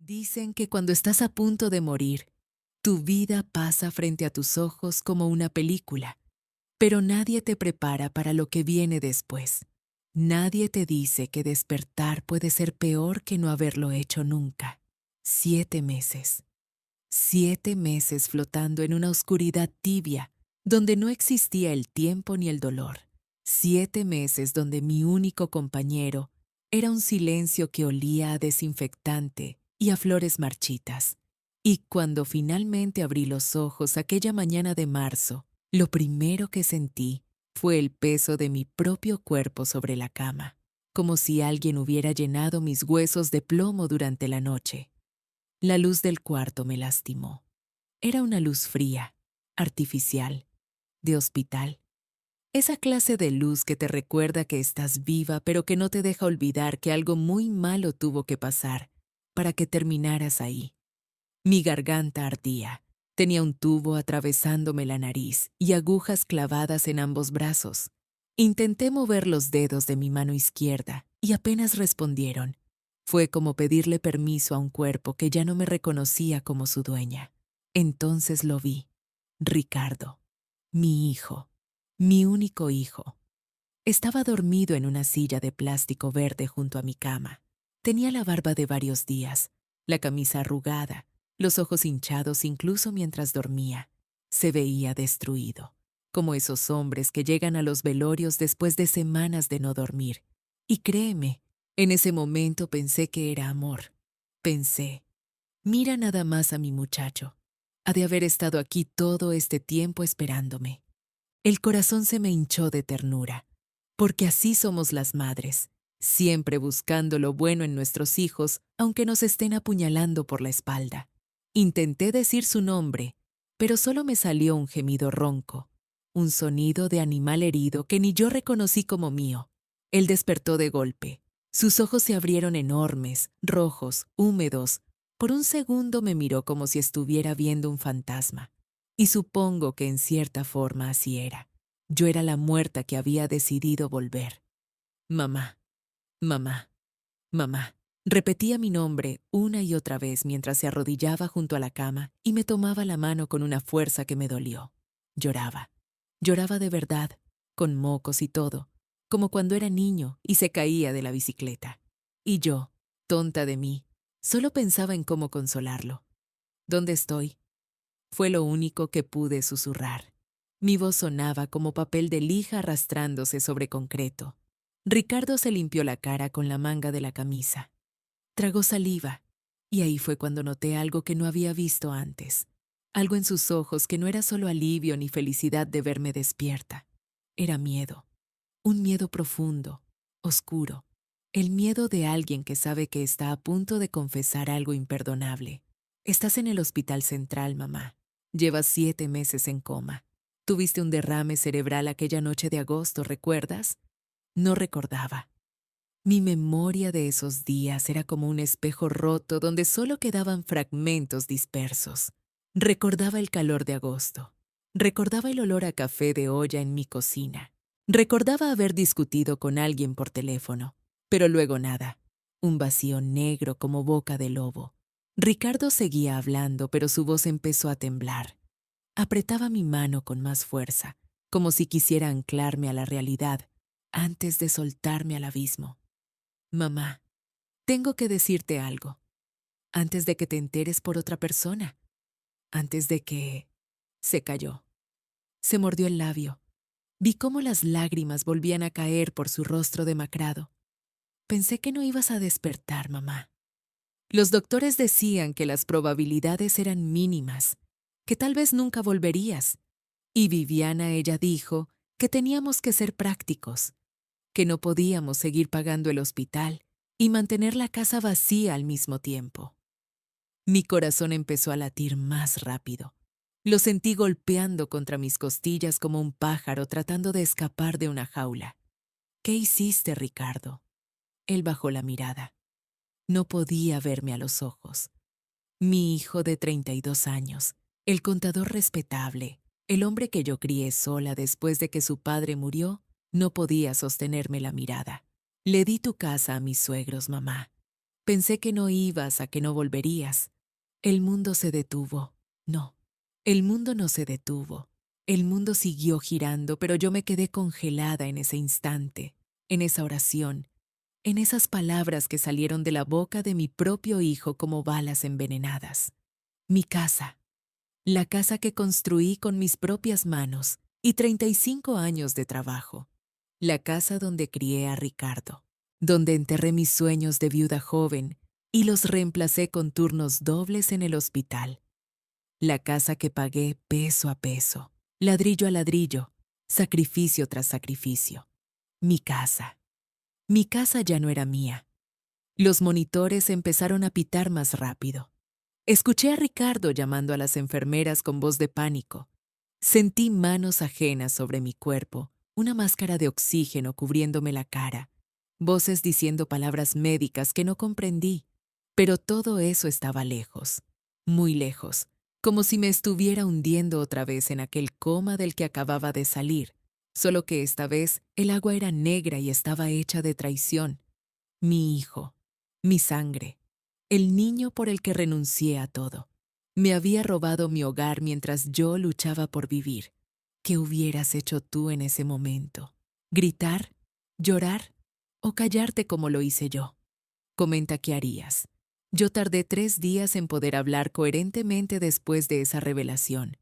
Dicen que cuando estás a punto de morir, tu vida pasa frente a tus ojos como una película, pero nadie te prepara para lo que viene después. Nadie te dice que despertar puede ser peor que no haberlo hecho nunca. 7 meses. 7 meses flotando en una oscuridad tibia, donde no existía el tiempo ni el dolor. 7 meses donde mi único compañero era un silencio que olía a desinfectante y a flores marchitas. Y cuando finalmente abrí los ojos aquella mañana de marzo, lo primero que sentí fue el peso de mi propio cuerpo sobre la cama, como si alguien hubiera llenado mis huesos de plomo durante la noche. La luz del cuarto me lastimó. Era una luz fría, artificial, de hospital. Esa clase de luz que te recuerda que estás viva, pero que no te deja olvidar que algo muy malo tuvo que pasar para que terminaras ahí. Mi garganta ardía. Tenía un tubo atravesándome la nariz y agujas clavadas en ambos brazos. Intenté mover los dedos de mi mano izquierda y apenas respondieron. Fue como pedirle permiso a un cuerpo que ya no me reconocía como su dueña. Entonces lo vi. Ricardo, mi hijo, mi único hijo. Estaba dormido en una silla de plástico verde junto a mi cama. Tenía la barba de varios días, la camisa arrugada, los ojos hinchados incluso mientras dormía. Se veía destruido, como esos hombres que llegan a los velorios después de semanas de no dormir. Y créeme, en ese momento pensé que era amor. Pensé, mira nada más a mi muchacho. Ha de haber estado aquí todo este tiempo esperándome. El corazón se me hinchó de ternura, porque así somos las madres, siempre buscando lo bueno en nuestros hijos, aunque nos estén apuñalando por la espalda. Intenté decir su nombre, pero solo me salió un gemido ronco, un sonido de animal herido que ni yo reconocí como mío. Él despertó de golpe. Sus ojos se abrieron enormes, rojos, húmedos. Por un segundo me miró como si estuviera viendo un fantasma. Y supongo que en cierta forma así era. Yo era la muerta que había decidido volver. Mamá, mamá, mamá. Repetía mi nombre una y otra vez mientras se arrodillaba junto a la cama y me tomaba la mano con una fuerza que me dolió. Lloraba. Lloraba de verdad, con mocos y todo, como cuando era niño y se caía de la bicicleta. Y yo, tonta de mí, solo pensaba en cómo consolarlo. ¿Dónde estoy? Fue lo único que pude susurrar. Mi voz sonaba como papel de lija arrastrándose sobre concreto. Ricardo se limpió la cara con la manga de la camisa. Tragó saliva, y ahí fue cuando noté algo que no había visto antes. Algo en sus ojos que no era solo alivio ni felicidad de verme despierta. Era miedo. Un miedo profundo, oscuro. El miedo de alguien que sabe que está a punto de confesar algo imperdonable. Estás en el hospital central, mamá. Llevas 7 meses en coma. Tuviste un derrame cerebral aquella noche de agosto, ¿recuerdas? No recordaba. Mi memoria de esos días era como un espejo roto donde solo quedaban fragmentos dispersos. Recordaba el calor de agosto. Recordaba el olor a café de olla en mi cocina. Recordaba haber discutido con alguien por teléfono, pero luego nada. Un vacío negro como boca de lobo. Ricardo seguía hablando, pero su voz empezó a temblar. Apretaba mi mano con más fuerza, como si quisiera anclarme a la realidad antes de soltarme al abismo. Mamá, tengo que decirte algo, antes de que te enteres por otra persona, antes de que... Se calló. Se mordió el labio. Vi cómo las lágrimas volvían a caer por su rostro demacrado. Pensé que no ibas a despertar, mamá. Los doctores decían que las probabilidades eran mínimas, que tal vez nunca volverías. Y Viviana, ella dijo que teníamos que ser prácticos, que no podíamos seguir pagando el hospital y mantener la casa vacía al mismo tiempo. Mi corazón empezó a latir más rápido. Lo sentí golpeando contra mis costillas como un pájaro tratando de escapar de una jaula. ¿Qué hiciste, Ricardo? Él bajó la mirada. No podía verme a los ojos. Mi hijo de 32 años, el contador respetable, el hombre que yo crié sola después de que su padre murió, no podía sostenerme la mirada. Le di tu casa a mis suegros, mamá. Pensé que no ibas, a que no volverías. El mundo se detuvo. No, el mundo no se detuvo. El mundo siguió girando, pero yo me quedé congelada en ese instante, en esa oración, en esas palabras que salieron de la boca de mi propio hijo como balas envenenadas. Mi casa, la casa que construí con mis propias manos y 35 años de trabajo. La casa donde crié a Ricardo, donde enterré mis sueños de viuda joven y los reemplacé con turnos dobles en el hospital. La casa que pagué peso a peso, ladrillo a ladrillo, sacrificio tras sacrificio. Mi casa. Mi casa ya no era mía. Los monitores empezaron a pitar más rápido. Escuché a Ricardo llamando a las enfermeras con voz de pánico. Sentí manos ajenas sobre mi cuerpo, una máscara de oxígeno cubriéndome la cara, voces diciendo palabras médicas que no comprendí, pero todo eso estaba lejos, muy lejos, como si me estuviera hundiendo otra vez en aquel coma del que acababa de salir, solo que esta vez el agua era negra y estaba hecha de traición. Mi hijo, mi sangre, el niño por el que renuncié a todo. Me había robado mi hogar mientras yo luchaba por vivir. ¿Qué hubieras hecho tú en ese momento? ¿Gritar? ¿Llorar? ¿O callarte como lo hice yo? Comenta qué harías. Yo tardé 3 días en poder hablar coherentemente después de esa revelación.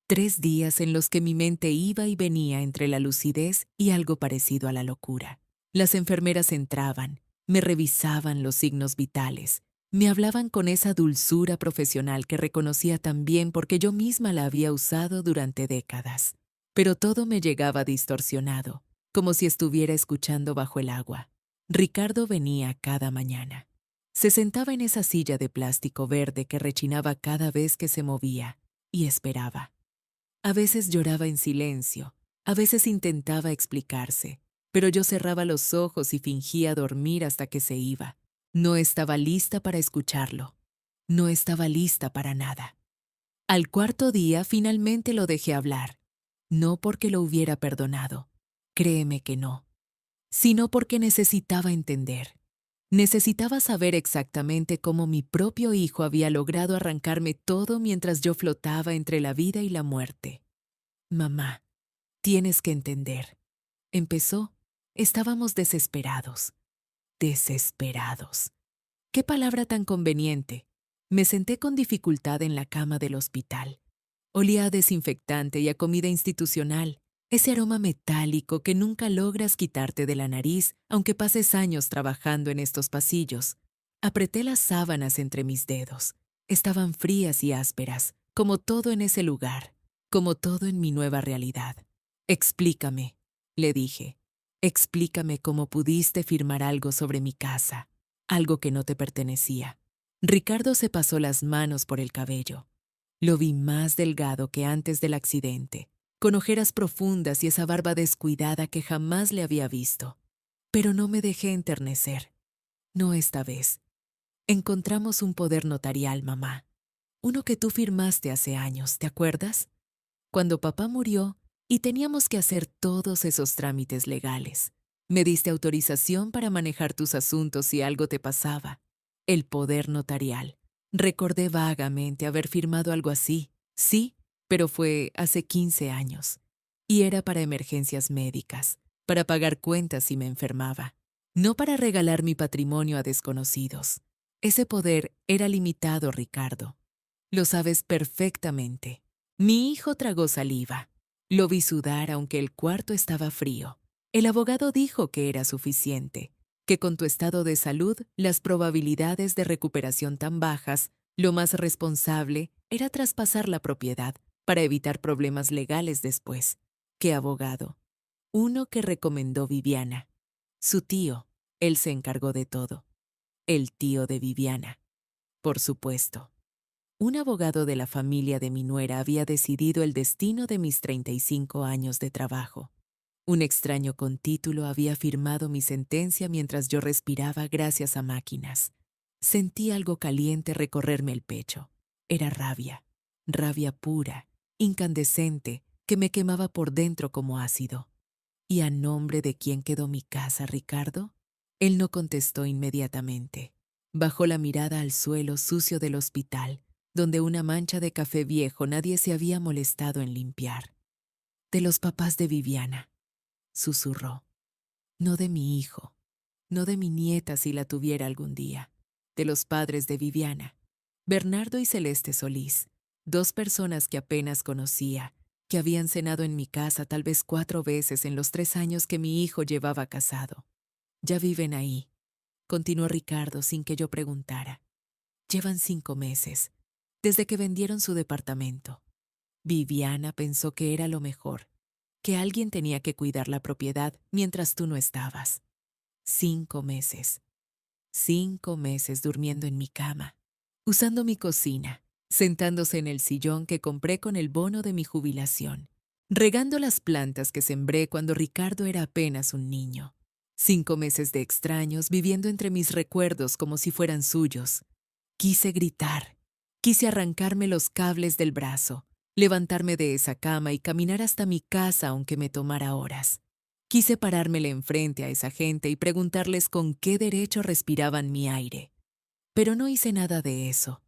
3 días en los que mi mente iba y venía entre la lucidez y algo parecido a la locura. Las enfermeras entraban, me revisaban los signos vitales, me hablaban con esa dulzura profesional que reconocía tan bien porque yo misma la había usado durante décadas. Pero todo me llegaba distorsionado, como si estuviera escuchando bajo el agua. Ricardo venía cada mañana. Se sentaba en esa silla de plástico verde que rechinaba cada vez que se movía, y esperaba. A veces lloraba en silencio, a veces intentaba explicarse, pero yo cerraba los ojos y fingía dormir hasta que se iba. No estaba lista para escucharlo. No estaba lista para nada. Al cuarto día finalmente lo dejé hablar. No porque lo hubiera perdonado, créeme que no, sino porque necesitaba entender. Necesitaba saber exactamente cómo mi propio hijo había logrado arrancarme todo mientras yo flotaba entre la vida y la muerte. Mamá, tienes que entender. Empezó. Estábamos desesperados. Desesperados. Qué palabra tan conveniente. Me senté con dificultad en la cama del hospital. Olía a desinfectante y a comida institucional, ese aroma metálico que nunca logras quitarte de la nariz aunque pases años trabajando en estos pasillos. Apreté las sábanas entre mis dedos. Estaban frías y ásperas, como todo en ese lugar, como todo en mi nueva realidad. Explícame, le dije. Explícame cómo pudiste firmar algo sobre mi casa, algo que no te pertenecía. Ricardo se pasó las manos por el cabello. Lo vi más delgado que antes del accidente, con ojeras profundas y esa barba descuidada que jamás le había visto. Pero no me dejé enternecer. No esta vez. Encontramos un poder notarial, mamá. Uno que tú firmaste hace años, ¿te acuerdas? Cuando papá murió y teníamos que hacer todos esos trámites legales. Me diste autorización para manejar tus asuntos si algo te pasaba. El poder notarial. Recordé vagamente haber firmado algo así. Sí, pero fue hace 15 años. Y era para emergencias médicas, para pagar cuentas si me enfermaba, no para regalar mi patrimonio a desconocidos. Ese poder era limitado, Ricardo. Lo sabes perfectamente. Mi hijo tragó saliva. Lo vi sudar aunque el cuarto estaba frío. El abogado dijo que era suficiente, que con tu estado de salud, las probabilidades de recuperación tan bajas, lo más responsable era traspasar la propiedad para evitar problemas legales después. ¿Qué abogado? Uno que recomendó Viviana. Su tío, él se encargó de todo. El tío de Viviana, por supuesto. Un abogado de la familia de mi nuera había decidido el destino de mis 35 años de trabajo. Un extraño con título había firmado mi sentencia mientras yo respiraba gracias a máquinas. Sentí algo caliente recorrerme el pecho. Era rabia, rabia pura, incandescente, que me quemaba por dentro como ácido. ¿Y a nombre de quién quedó mi casa, Ricardo? Él no contestó inmediatamente. Bajó la mirada al suelo sucio del hospital, donde una mancha de café viejo nadie se había molestado en limpiar. De los papás de Viviana, susurró. No de mi hijo, no de mi nieta si la tuviera algún día. De los padres de Viviana, Bernardo y Celeste Solís, dos personas que apenas conocía, que habían cenado en mi casa tal vez 4 veces en los 3 años que mi hijo llevaba casado. Ya viven ahí, continuó Ricardo sin que yo preguntara. Llevan 5 meses, desde que vendieron su departamento. Viviana pensó que era lo mejor, que alguien tenía que cuidar la propiedad mientras tú no estabas. 5 meses. 5 meses durmiendo en mi cama, usando mi cocina, sentándose en el sillón que compré con el bono de mi jubilación, regando las plantas que sembré cuando Ricardo era apenas un niño. 5 meses de extraños viviendo entre mis recuerdos como si fueran suyos. Quise gritar, quise arrancarme los cables del brazo, levantarme de esa cama y caminar hasta mi casa aunque me tomara horas. Quise parármele enfrente a esa gente y preguntarles con qué derecho respiraban mi aire. Pero no hice nada de eso.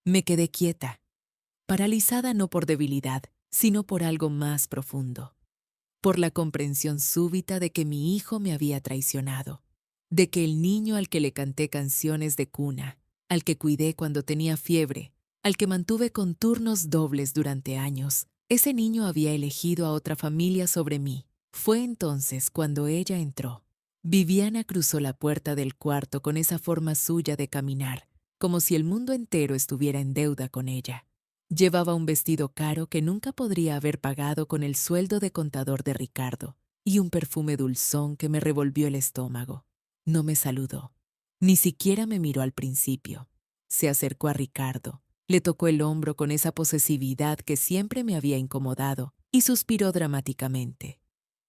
Me quedé quieta, paralizada no por debilidad, sino por algo más profundo. Por la comprensión súbita de que mi hijo me había traicionado, de que el niño al que le canté canciones de cuna, al que cuidé cuando tenía fiebre, al que mantuve con turnos dobles durante años, ese niño había elegido a otra familia sobre mí. Fue entonces cuando ella entró. Viviana cruzó la puerta del cuarto con esa forma suya de caminar, como si el mundo entero estuviera en deuda con ella. Llevaba un vestido caro que nunca podría haber pagado con el sueldo de contador de Ricardo, y un perfume dulzón que me revolvió el estómago. No me saludó. Ni siquiera me miró al principio. Se acercó a Ricardo, le tocó el hombro con esa posesividad que siempre me había incomodado, y suspiró dramáticamente.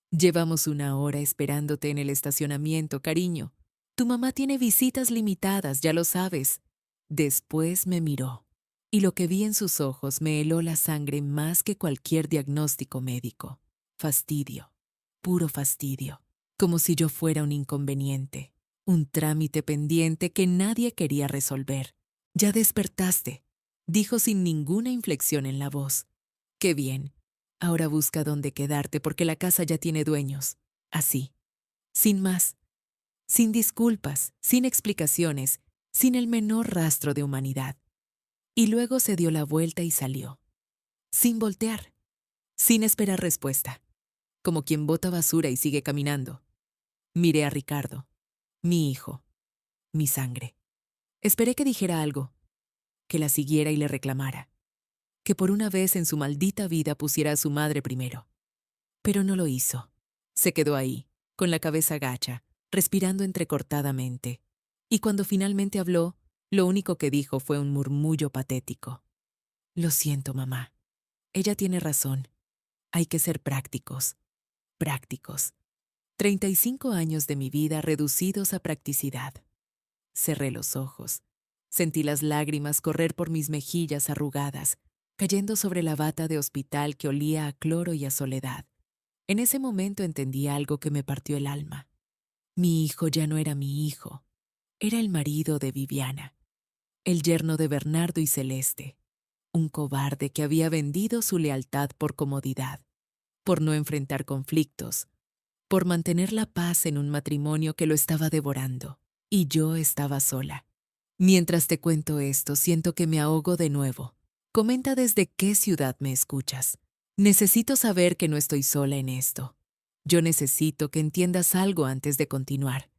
Llevamos 1 hora esperándote en el estacionamiento, cariño. Tu mamá tiene visitas limitadas, ya lo sabes. Después me miró, y lo que vi en sus ojos me heló la sangre más que cualquier diagnóstico médico. Fastidio, puro fastidio, como si yo fuera un inconveniente, un trámite pendiente que nadie quería resolver. Ya despertaste, dijo sin ninguna inflexión en la voz. Qué bien. Ahora busca dónde quedarte porque la casa ya tiene dueños. Así. Sin más. Sin disculpas, sin explicaciones, sin el menor rastro de humanidad. Y luego se dio la vuelta y salió. Sin voltear. Sin esperar respuesta. Como quien bota basura y sigue caminando. Miré a Ricardo. Mi hijo. Mi sangre. Esperé que dijera algo. Que la siguiera y le reclamara. Que por una vez en su maldita vida pusiera a su madre primero. Pero no lo hizo. Se quedó ahí, con la cabeza gacha, respirando entrecortadamente. Y cuando finalmente habló, lo único que dijo fue un murmullo patético. Lo siento, mamá. Ella tiene razón. Hay que ser prácticos. Prácticos. 35 años de mi vida reducidos a practicidad. Cerré los ojos. Sentí las lágrimas correr por mis mejillas arrugadas, cayendo sobre la bata de hospital que olía a cloro y a soledad. En ese momento entendí algo que me partió el alma. Mi hijo ya no era mi hijo. Era el marido de Viviana, el yerno de Bernardo y Celeste, un cobarde que había vendido su lealtad por comodidad, por no enfrentar conflictos, por mantener la paz en un matrimonio que lo estaba devorando. Y yo estaba sola. Mientras te cuento esto, siento que me ahogo de nuevo. Comenta desde qué ciudad me escuchas. Necesito saber que no estoy sola en esto. Yo necesito que entiendas algo antes de continuar.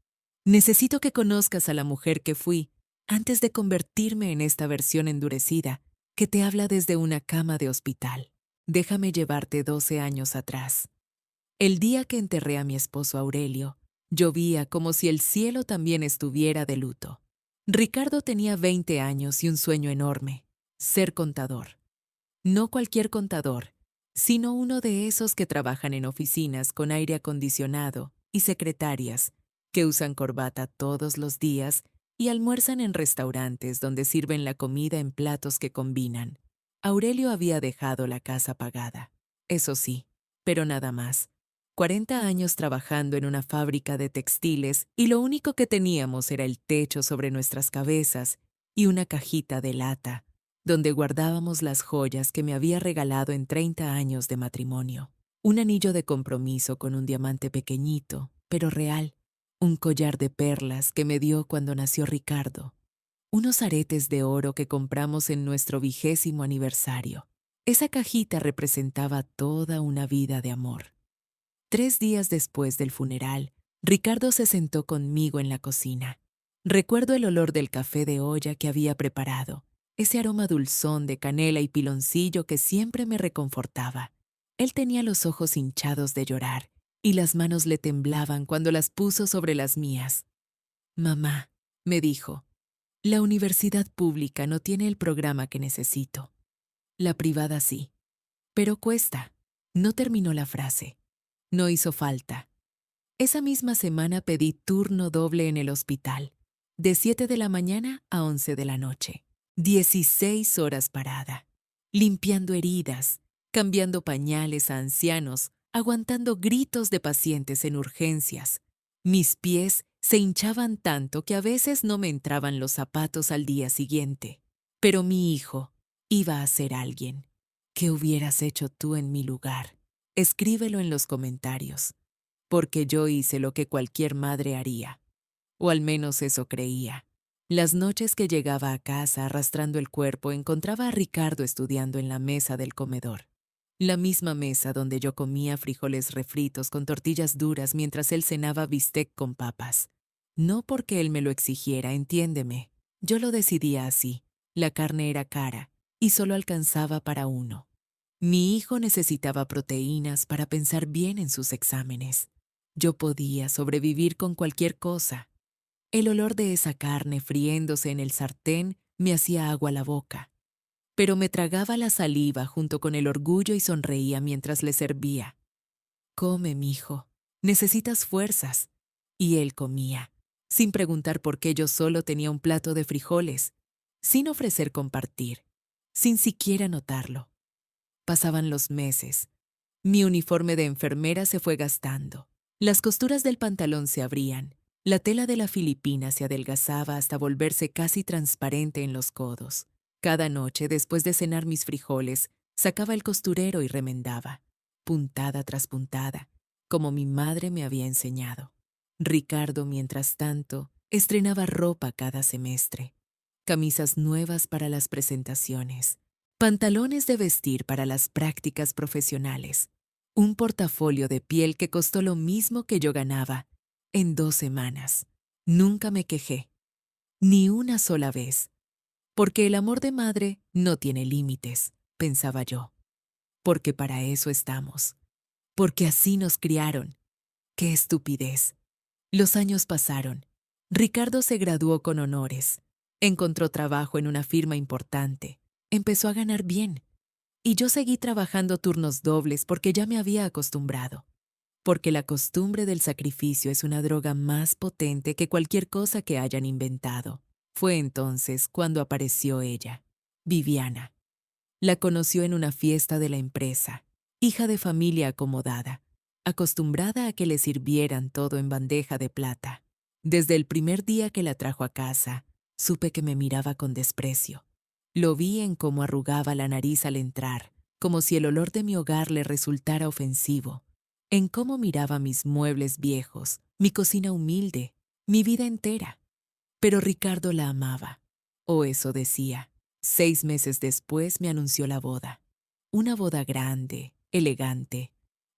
Necesito que conozcas a la mujer que fui antes de convertirme en esta versión endurecida que te habla desde una cama de hospital. Déjame llevarte 12 años atrás. El día que enterré a mi esposo Aurelio, llovía como si el cielo también estuviera de luto. Ricardo tenía 20 años y un sueño enorme: ser contador. No cualquier contador, sino uno de esos que trabajan en oficinas con aire acondicionado y secretarias, que usan corbata todos los días y almuerzan en restaurantes donde sirven la comida en platos que combinan. Aurelio había dejado la casa pagada, eso sí, pero nada más. 40 años trabajando en una fábrica de textiles y lo único que teníamos era el techo sobre nuestras cabezas y una cajita de lata, donde guardábamos las joyas que me había regalado en 30 años de matrimonio. Un anillo de compromiso con un diamante pequeñito, pero real. Un collar de perlas que me dio cuando nació Ricardo. Unos aretes de oro que compramos en nuestro 20º aniversario. Esa cajita representaba toda una vida de amor. 3 días después del funeral, Ricardo se sentó conmigo en la cocina. Recuerdo el olor del café de olla que había preparado, ese aroma dulzón de canela y piloncillo que siempre me reconfortaba. Él tenía los ojos hinchados de llorar y las manos le temblaban cuando las puso sobre las mías. Mamá, me dijo, la universidad pública no tiene el programa que necesito. La privada sí. Pero cuesta. No terminó la frase. No hizo falta. Esa misma semana pedí turno doble en el hospital, de 7 de la mañana a 11 de la noche. 16 horas parada, limpiando heridas, cambiando pañales a ancianos, aguantando gritos de pacientes en urgencias. Mis pies se hinchaban tanto que a veces no me entraban los zapatos al día siguiente. Pero mi hijo iba a ser alguien. ¿Qué hubieras hecho tú en mi lugar? Escríbelo en los comentarios, porque yo hice lo que cualquier madre haría, o al menos eso creía. Las noches que llegaba a casa arrastrando el cuerpo encontraba a Ricardo estudiando en la mesa del comedor. La misma mesa donde yo comía frijoles refritos con tortillas duras mientras él cenaba bistec con papas. No porque él me lo exigiera, entiéndeme. Yo lo decidía así. La carne era cara y solo alcanzaba para uno. Mi hijo necesitaba proteínas para pensar bien en sus exámenes. Yo podía sobrevivir con cualquier cosa. El olor de esa carne friéndose en el sartén me hacía agua la boca. Pero me tragaba la saliva junto con el orgullo y sonreía mientras le servía. Come, mijo. Necesitas fuerzas. Y él comía, sin preguntar por qué yo solo tenía un plato de frijoles, sin ofrecer compartir, sin siquiera notarlo. Pasaban los meses. Mi uniforme de enfermera se fue gastando. Las costuras del pantalón se abrían. La tela de la filipina se adelgazaba hasta volverse casi transparente en los codos. Cada noche, después de cenar mis frijoles, sacaba el costurero y remendaba, puntada tras puntada, como mi madre me había enseñado. Ricardo, mientras tanto, estrenaba ropa cada semestre. Camisas nuevas para las presentaciones. Pantalones de vestir para las prácticas profesionales. Un portafolio de piel que costó lo mismo que yo ganaba en 2 semanas. Nunca me quejé, ni una sola vez. Porque el amor de madre no tiene límites, pensaba yo. Porque para eso estamos. Porque así nos criaron. ¡Qué estupidez! Los años pasaron. Ricardo se graduó con honores. Encontró trabajo en una firma importante. Empezó a ganar bien. Y yo seguí trabajando turnos dobles porque ya me había acostumbrado. Porque la costumbre del sacrificio es una droga más potente que cualquier cosa que hayan inventado. Fue entonces cuando apareció ella, Viviana. La conoció en una fiesta de la empresa, hija de familia acomodada, acostumbrada a que le sirvieran todo en bandeja de plata. Desde el primer día que la trajo a casa, supe que me miraba con desprecio. Lo vi en cómo arrugaba la nariz al entrar, como si el olor de mi hogar le resultara ofensivo, en cómo miraba mis muebles viejos, mi cocina humilde, mi vida entera. Pero Ricardo la amaba, o eso decía. 6 meses después me anunció la boda. Una boda grande, elegante,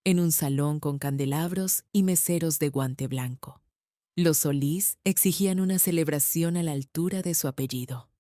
en un salón con candelabros y meseros de guante blanco. Los Solís exigían una celebración a la altura de su apellido.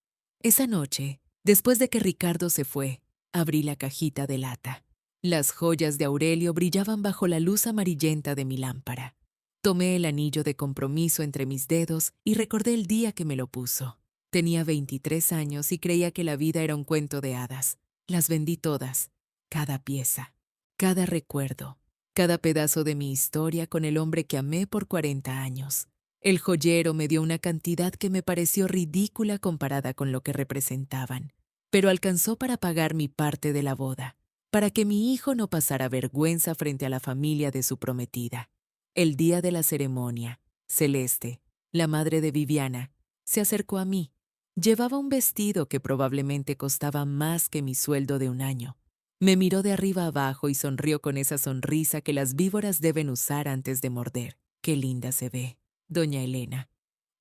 Esa noche, después de que Ricardo se fue, abrí la cajita de lata. Las joyas de Aurelio brillaban bajo la luz amarillenta de mi lámpara. Tomé el anillo de compromiso entre mis dedos y recordé el día que me lo puso. Tenía 23 años y creía que la vida era un cuento de hadas. Las vendí todas, cada pieza, cada recuerdo, cada pedazo de mi historia con el hombre que amé por 40 años. El joyero me dio una cantidad que me pareció ridícula comparada con lo que representaban, pero alcanzó para pagar mi parte de la boda, para que mi hijo no pasara vergüenza frente a la familia de su prometida. El día de la ceremonia, Celeste, la madre de Viviana, se acercó a mí. Llevaba un vestido que probablemente costaba más que mi sueldo de un año. Me miró de arriba abajo y sonrió con esa sonrisa que las víboras deben usar antes de morder. Qué linda se ve, doña Elena.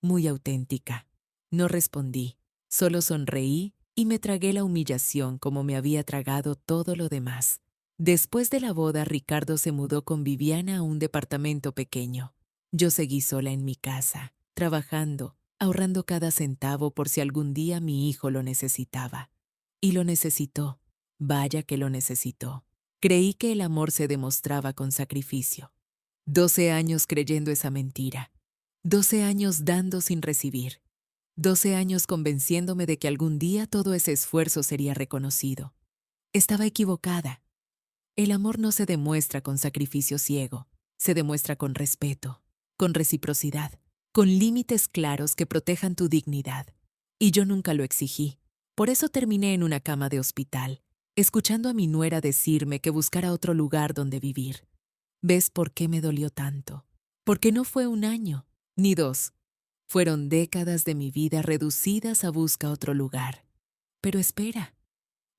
Muy auténtica. No respondí, solo sonreí y me tragué la humillación como me había tragado todo lo demás. Después de la boda, Ricardo se mudó con Viviana a un departamento pequeño. Yo seguí sola en mi casa, trabajando, ahorrando cada centavo por si algún día mi hijo lo necesitaba. Y lo necesitó. Vaya que lo necesitó. Creí que el amor se demostraba con sacrificio. 12 años creyendo esa mentira. 12 años dando sin recibir. 12 años convenciéndome de que algún día todo ese esfuerzo sería reconocido. Estaba equivocada. El amor no se demuestra con sacrificio ciego, se demuestra con respeto, con reciprocidad, con límites claros que protejan tu dignidad. Y yo nunca lo exigí. Por eso terminé en una cama de hospital, escuchando a mi nuera decirme que buscara otro lugar donde vivir. ¿Ves por qué me dolió tanto? Porque no fue un año, ni 2. Fueron décadas de mi vida reducidas a buscar otro lugar. Pero espera,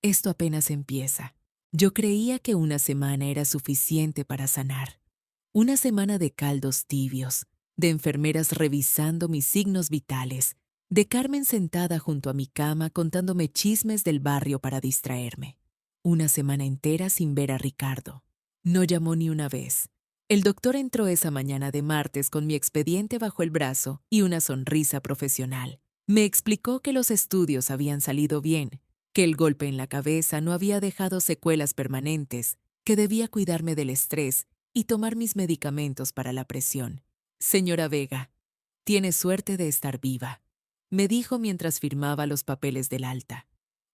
esto apenas empieza. Yo creía que una semana era suficiente para sanar. Una semana de caldos tibios, de enfermeras revisando mis signos vitales, de Carmen sentada junto a mi cama contándome chismes del barrio para distraerme. Una semana entera sin ver a Ricardo. No llamó ni una vez. El doctor entró esa mañana de martes con mi expediente bajo el brazo y una sonrisa profesional. Me explicó que los estudios habían salido bien, que el golpe en la cabeza no había dejado secuelas permanentes, que debía cuidarme del estrés y tomar mis medicamentos para la presión. Señora Vega, tiene suerte de estar viva, me dijo mientras firmaba los papeles del alta.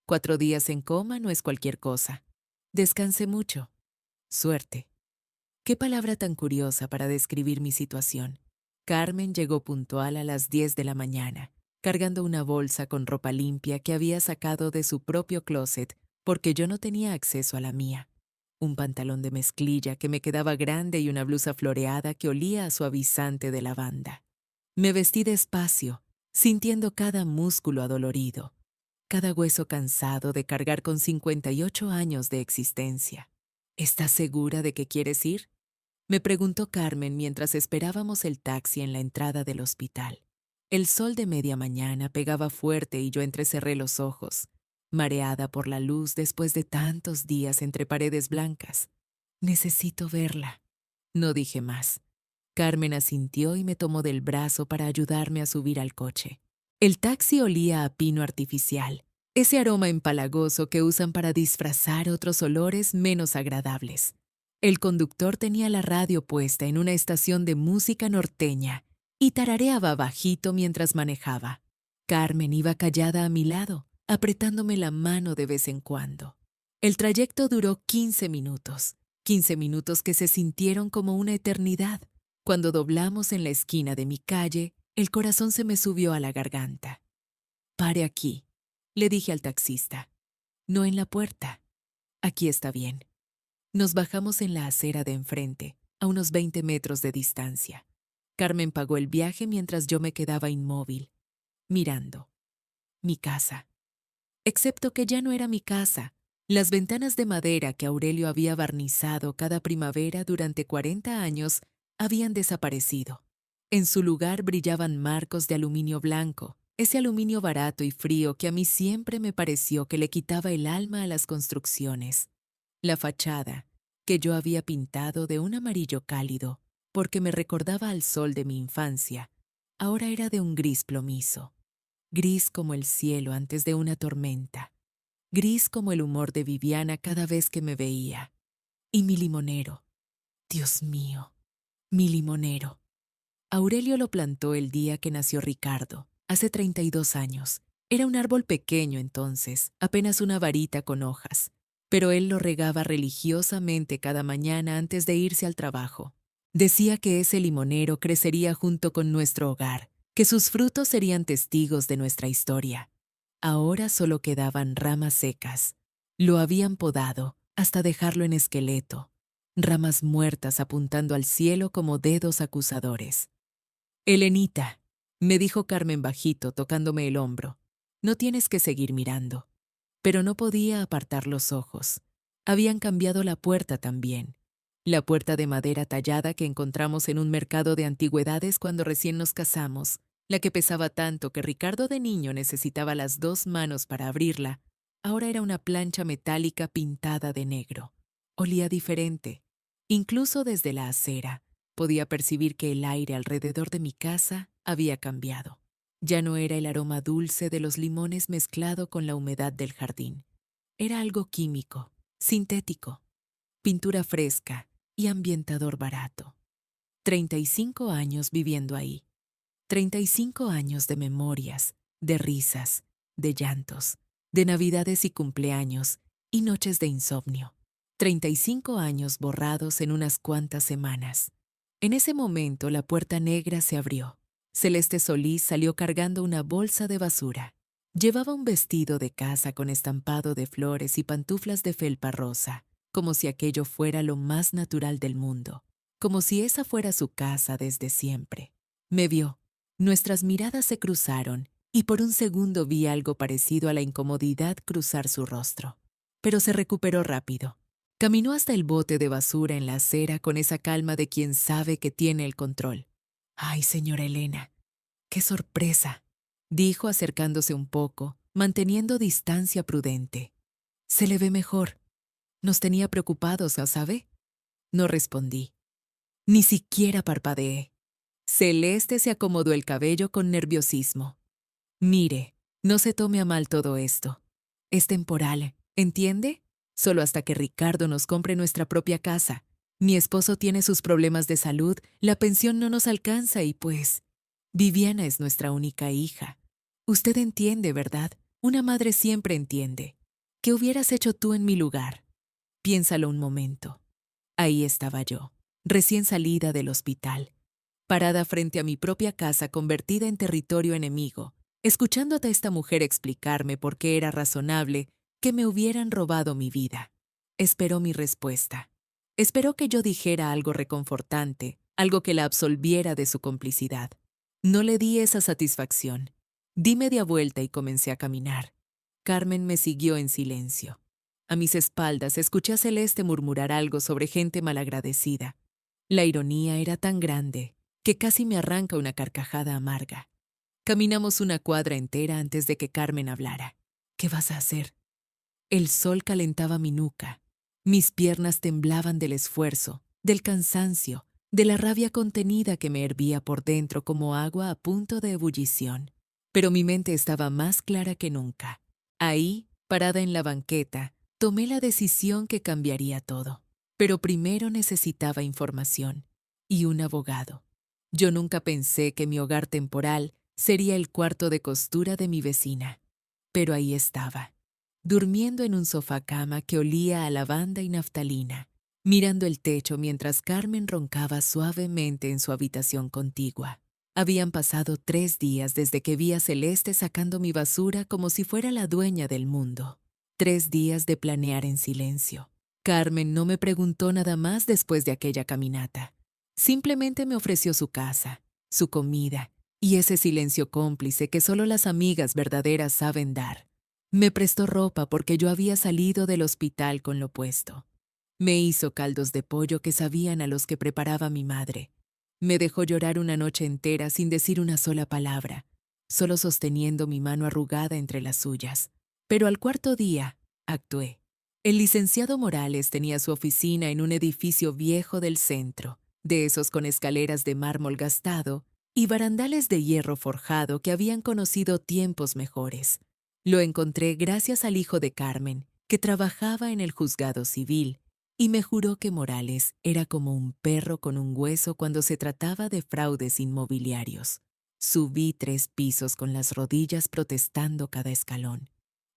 4 días en coma no es cualquier cosa. Descanse mucho. Suerte. Qué palabra tan curiosa para describir mi situación. Carmen llegó puntual a las 10 de la mañana, cargando una bolsa con ropa limpia que había sacado de su propio closet porque yo no tenía acceso a la mía. Un pantalón de mezclilla que me quedaba grande y una blusa floreada que olía a suavizante de lavanda. Me vestí despacio, sintiendo cada músculo adolorido, cada hueso cansado de cargar con 58 años de existencia. ¿Estás segura de que quieres ir?, me preguntó Carmen mientras esperábamos el taxi en la entrada del hospital. El sol de media mañana pegaba fuerte y yo entrecerré los ojos, mareada por la luz después de tantos días entre paredes blancas. Necesito verla. No dije más. Carmen asintió y me tomó del brazo para ayudarme a subir al coche. El taxi olía a pino artificial, ese aroma empalagoso que usan para disfrazar otros olores menos agradables. El conductor tenía la radio puesta en una estación de música norteña y tarareaba bajito mientras manejaba. Carmen iba callada a mi lado, apretándome la mano de vez en cuando. El trayecto duró 15 minutos, 15 minutos que se sintieron como una eternidad. Cuando doblamos en la esquina de mi calle, el corazón se me subió a la garganta. «Pare aquí», le dije al taxista. «No en la puerta. Aquí está bien». Nos bajamos en la acera de enfrente, a unos 20 metros de distancia. Carmen pagó el viaje mientras yo me quedaba inmóvil, mirando. Mi casa. Excepto que ya no era mi casa. Las ventanas de madera que Aurelio había barnizado cada primavera durante 40 años habían desaparecido. En su lugar brillaban marcos de aluminio blanco, ese aluminio barato y frío que a mí siempre me pareció que le quitaba el alma a las construcciones. La fachada, que yo había pintado de un amarillo cálido, porque me recordaba al sol de mi infancia, ahora era de un gris plomizo. Gris como el cielo antes de una tormenta. Gris como el humor de Viviana cada vez que me veía. Y mi limonero. Dios mío, mi limonero. Aurelio lo plantó el día que nació Ricardo, hace 32 años. Era un árbol pequeño entonces, apenas una varita con hojas. Pero él lo regaba religiosamente cada mañana antes de irse al trabajo. Decía que ese limonero crecería junto con nuestro hogar, que sus frutos serían testigos de nuestra historia. Ahora solo quedaban ramas secas. Lo habían podado, hasta dejarlo en esqueleto, ramas muertas apuntando al cielo como dedos acusadores. Elenita, me dijo Carmen bajito, tocándome el hombro, no tienes que seguir mirando. Pero no podía apartar los ojos. Habían cambiado la puerta también. La puerta de madera tallada que encontramos en un mercado de antigüedades cuando recién nos casamos, la que pesaba tanto que Ricardo de niño necesitaba las 2 manos para abrirla, ahora era una plancha metálica pintada de negro. Olía diferente. Incluso desde la acera, podía percibir que el aire alrededor de mi casa había cambiado. Ya no era el aroma dulce de los limones mezclado con la humedad del jardín. Era algo químico, sintético, pintura fresca y ambientador barato. 35 años viviendo ahí. 35 años de memorias, de risas, de llantos, de navidades y cumpleaños y noches de insomnio. 35 años borrados en unas cuantas semanas. En ese momento la puerta negra se abrió. Celeste Solís salió cargando una bolsa de basura. Llevaba un vestido de casa con estampado de flores y pantuflas de felpa rosa, como si aquello fuera lo más natural del mundo, como si esa fuera su casa desde siempre. Me vio. Nuestras miradas se cruzaron y por un segundo vi algo parecido a la incomodidad cruzar su rostro. Pero se recuperó rápido. Caminó hasta el bote de basura en la acera con esa calma de quien sabe que tiene el control. «Ay, señora Elena, qué sorpresa», dijo acercándose un poco, manteniendo distancia prudente. «Se le ve mejor. Nos tenía preocupados, ¿sabe?» No respondí. Ni siquiera parpadeé. Celeste se acomodó el cabello con nerviosismo. «Mire, no se tome a mal todo esto. Es temporal, ¿entiende? Solo hasta que Ricardo nos compre nuestra propia casa. Mi esposo tiene sus problemas de salud, la pensión no nos alcanza y pues, Viviana es nuestra única hija. Usted entiende, ¿verdad? Una madre siempre entiende. ¿Qué hubieras hecho tú en mi lugar? Piénsalo un momento». Ahí estaba yo, recién salida del hospital, parada frente a mi propia casa convertida en territorio enemigo, escuchando a esta mujer explicarme por qué era razonable que me hubieran robado mi vida. Esperó mi respuesta. Esperó que yo dijera algo reconfortante, algo que la absolviera de su complicidad. No le di esa satisfacción. Di media vuelta y comencé a caminar. Carmen me siguió en silencio. A mis espaldas escuché a Celeste murmurar algo sobre gente malagradecida. La ironía era tan grande que casi me arranca una carcajada amarga. Caminamos una cuadra entera antes de que Carmen hablara. «¿Qué vas a hacer?» El sol calentaba mi nuca. Mis piernas temblaban del esfuerzo, del cansancio, de la rabia contenida que me hervía por dentro como agua a punto de ebullición. Pero mi mente estaba más clara que nunca. Ahí, parada en la banqueta, tomé la decisión que cambiaría todo. Pero primero necesitaba información y un abogado. Yo nunca pensé que mi hogar temporal sería el cuarto de costura de mi vecina. Pero ahí estaba, durmiendo en un sofá-cama que olía a lavanda y naftalina, mirando el techo mientras Carmen roncaba suavemente en su habitación contigua. Habían pasado 3 días desde que vi a Celeste sacando mi basura como si fuera la dueña del mundo. 3 días de planear en silencio. Carmen no me preguntó nada más después de aquella caminata. Simplemente me ofreció su casa, su comida y ese silencio cómplice que solo las amigas verdaderas saben dar. Me prestó ropa porque yo había salido del hospital con lo puesto. Me hizo caldos de pollo que sabían a los que preparaba mi madre. Me dejó llorar una noche entera sin decir una sola palabra, solo sosteniendo mi mano arrugada entre las suyas. Pero al 4.º día, actué. El licenciado Morales tenía su oficina en un edificio viejo del centro, de esos con escaleras de mármol gastado y barandales de hierro forjado que habían conocido tiempos mejores. Lo encontré gracias al hijo de Carmen, que trabajaba en el juzgado civil, y me juró que Morales era como un perro con un hueso cuando se trataba de fraudes inmobiliarios. Subí 3 pisos con las rodillas protestando cada escalón.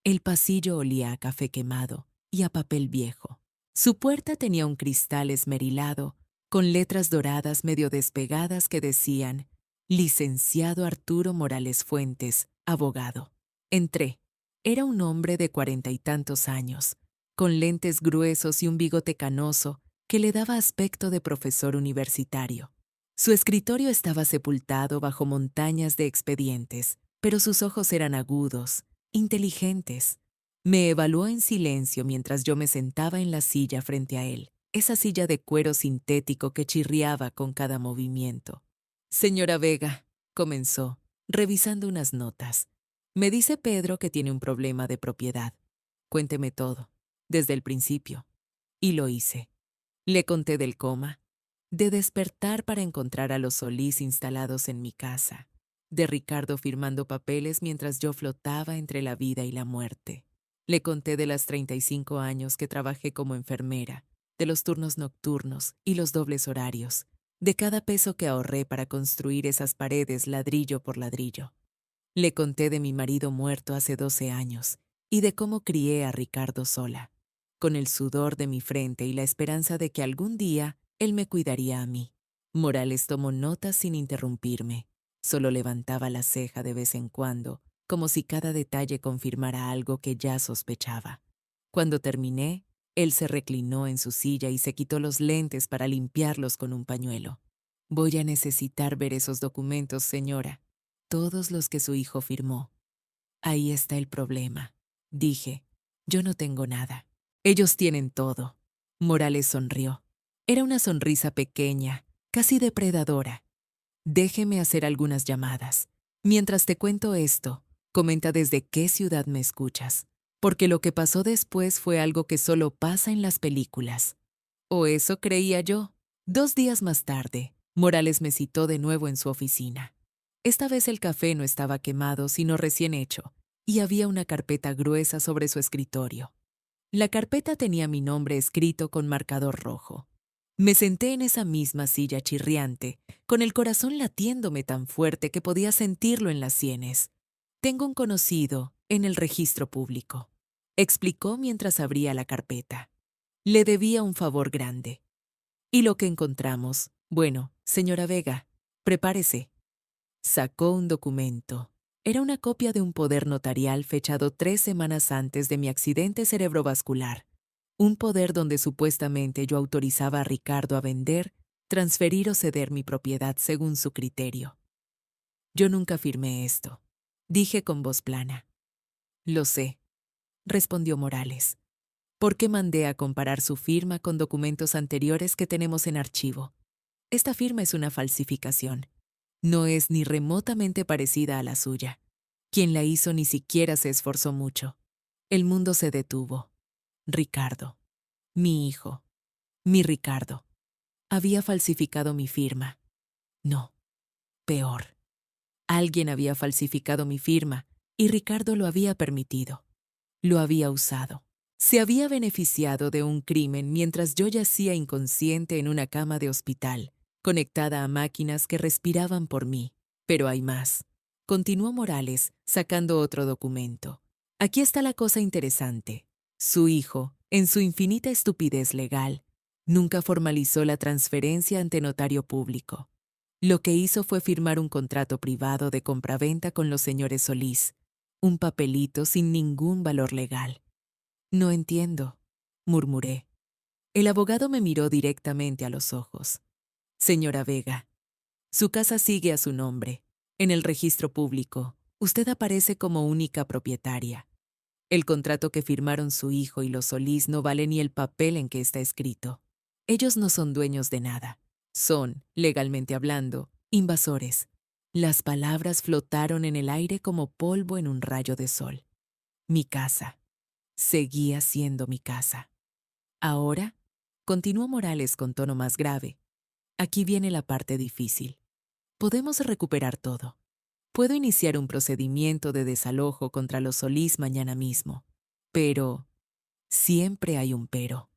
El pasillo olía a café quemado y a papel viejo. Su puerta tenía un cristal esmerilado, con letras doradas medio despegadas que decían «Licenciado Arturo Morales Fuentes, abogado». Entré. Era un hombre de 40 y tantos años, con lentes gruesos y un bigote canoso que le daba aspecto de profesor universitario. Su escritorio estaba sepultado bajo montañas de expedientes, pero sus ojos eran agudos, inteligentes. Me evaluó en silencio mientras yo me sentaba en la silla frente a él, esa silla de cuero sintético que chirriaba con cada movimiento. Señora Vega, comenzó, revisando unas notas. Me dice Pedro que tiene un problema de propiedad. Cuénteme todo, desde el principio. Y lo hice. Le conté del coma, de despertar para encontrar a los Solís instalados en mi casa, de Ricardo firmando papeles mientras yo flotaba entre la vida y la muerte. Le conté de las 35 años que trabajé como enfermera, de los turnos nocturnos y los dobles horarios, de cada peso que ahorré para construir esas paredes ladrillo por ladrillo. Le conté de mi marido muerto hace 12 años y de cómo crié a Ricardo sola, con el sudor de mi frente y la esperanza de que algún día él me cuidaría a mí. Morales tomó notas sin interrumpirme. Solo levantaba la ceja de vez en cuando, como si cada detalle confirmara algo que ya sospechaba. Cuando terminé, él se reclinó en su silla y se quitó los lentes para limpiarlos con un pañuelo. Voy a necesitar ver esos documentos, señora. Todos los que su hijo firmó. Ahí está el problema, dije. Yo no tengo nada. Ellos tienen todo. Morales sonrió. Era una sonrisa pequeña, casi depredadora. Déjeme hacer algunas llamadas. Mientras te cuento esto, comenta desde qué ciudad me escuchas, porque lo que pasó después fue algo que solo pasa en las películas. O eso creía yo. 2 días más tarde, Morales me citó de nuevo en su oficina. Esta vez el café no estaba quemado, sino recién hecho, y había una carpeta gruesa sobre su escritorio. La carpeta tenía mi nombre escrito con marcador rojo. Me senté en esa misma silla chirriante, con el corazón latiéndome tan fuerte que podía sentirlo en las sienes. Tengo un conocido en el registro público, explicó mientras abría la carpeta. Le debía un favor grande. Y lo que encontramos, bueno, señora Vega, prepárese. Sacó un documento. Era una copia de un poder notarial fechado 3 semanas antes de mi accidente cerebrovascular. Un poder donde supuestamente yo autorizaba a Ricardo a vender, transferir o ceder mi propiedad según su criterio. Yo nunca firmé esto, dije con voz plana. Lo sé, respondió Morales. ¿Por qué mandé a comparar su firma con documentos anteriores que tenemos en archivo? Esta firma es una falsificación. No es ni remotamente parecida a la suya. Quien la hizo ni siquiera se esforzó mucho. El mundo se detuvo. Ricardo, mi hijo, mi Ricardo, había falsificado mi firma. No, peor. Alguien había falsificado mi firma y Ricardo lo había permitido. Lo había usado. Se había beneficiado de un crimen mientras yo yacía inconsciente en una cama de hospital, conectada a máquinas que respiraban por mí. Pero hay más. Continuó Morales, sacando otro documento. Aquí está la cosa interesante. Su hijo, en su infinita estupidez legal, nunca formalizó la transferencia ante notario público. Lo que hizo fue firmar un contrato privado de compraventa con los señores Solís, un papelito sin ningún valor legal. No entiendo, murmuré. El abogado me miró directamente a los ojos. Señora Vega, su casa sigue a su nombre. En el registro público, usted aparece como única propietaria. El contrato que firmaron su hijo y los Solís no vale ni el papel en que está escrito. Ellos no son dueños de nada. Son, legalmente hablando, invasores. Las palabras flotaron en el aire como polvo en un rayo de sol. Mi casa. Seguía siendo mi casa. Ahora, continuó Morales con tono más grave, aquí viene la parte difícil. Podemos recuperar todo. Puedo iniciar un procedimiento de desalojo contra los Solís mañana mismo. Pero, siempre hay un pero.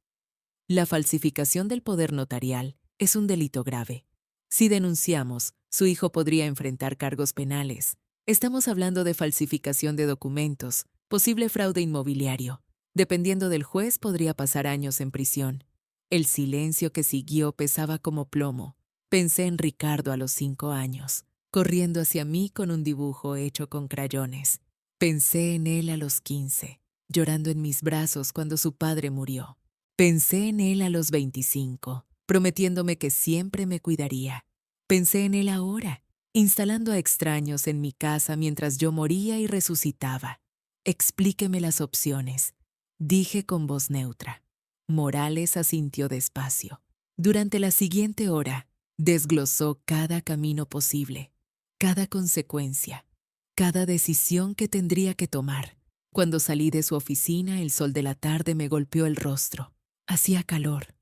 La falsificación del poder notarial es un delito grave. Si denunciamos, su hijo podría enfrentar cargos penales. Estamos hablando de falsificación de documentos, posible fraude inmobiliario. Dependiendo del juez, podría pasar años en prisión. El silencio que siguió pesaba como plomo. Pensé en Ricardo a los 5 años, corriendo hacia mí con un dibujo hecho con crayones. Pensé en él a los 15, llorando en mis brazos cuando su padre murió. Pensé en él a los 25, prometiéndome que siempre me cuidaría. Pensé en él ahora, instalando a extraños en mi casa mientras yo moría y resucitaba. Explíqueme las opciones, dije con voz neutra. Morales asintió despacio. Durante la siguiente hora, desglosó cada camino posible, cada consecuencia, cada decisión que tendría que tomar. Cuando salí de su oficina, el sol de la tarde me golpeó el rostro. Hacía calor.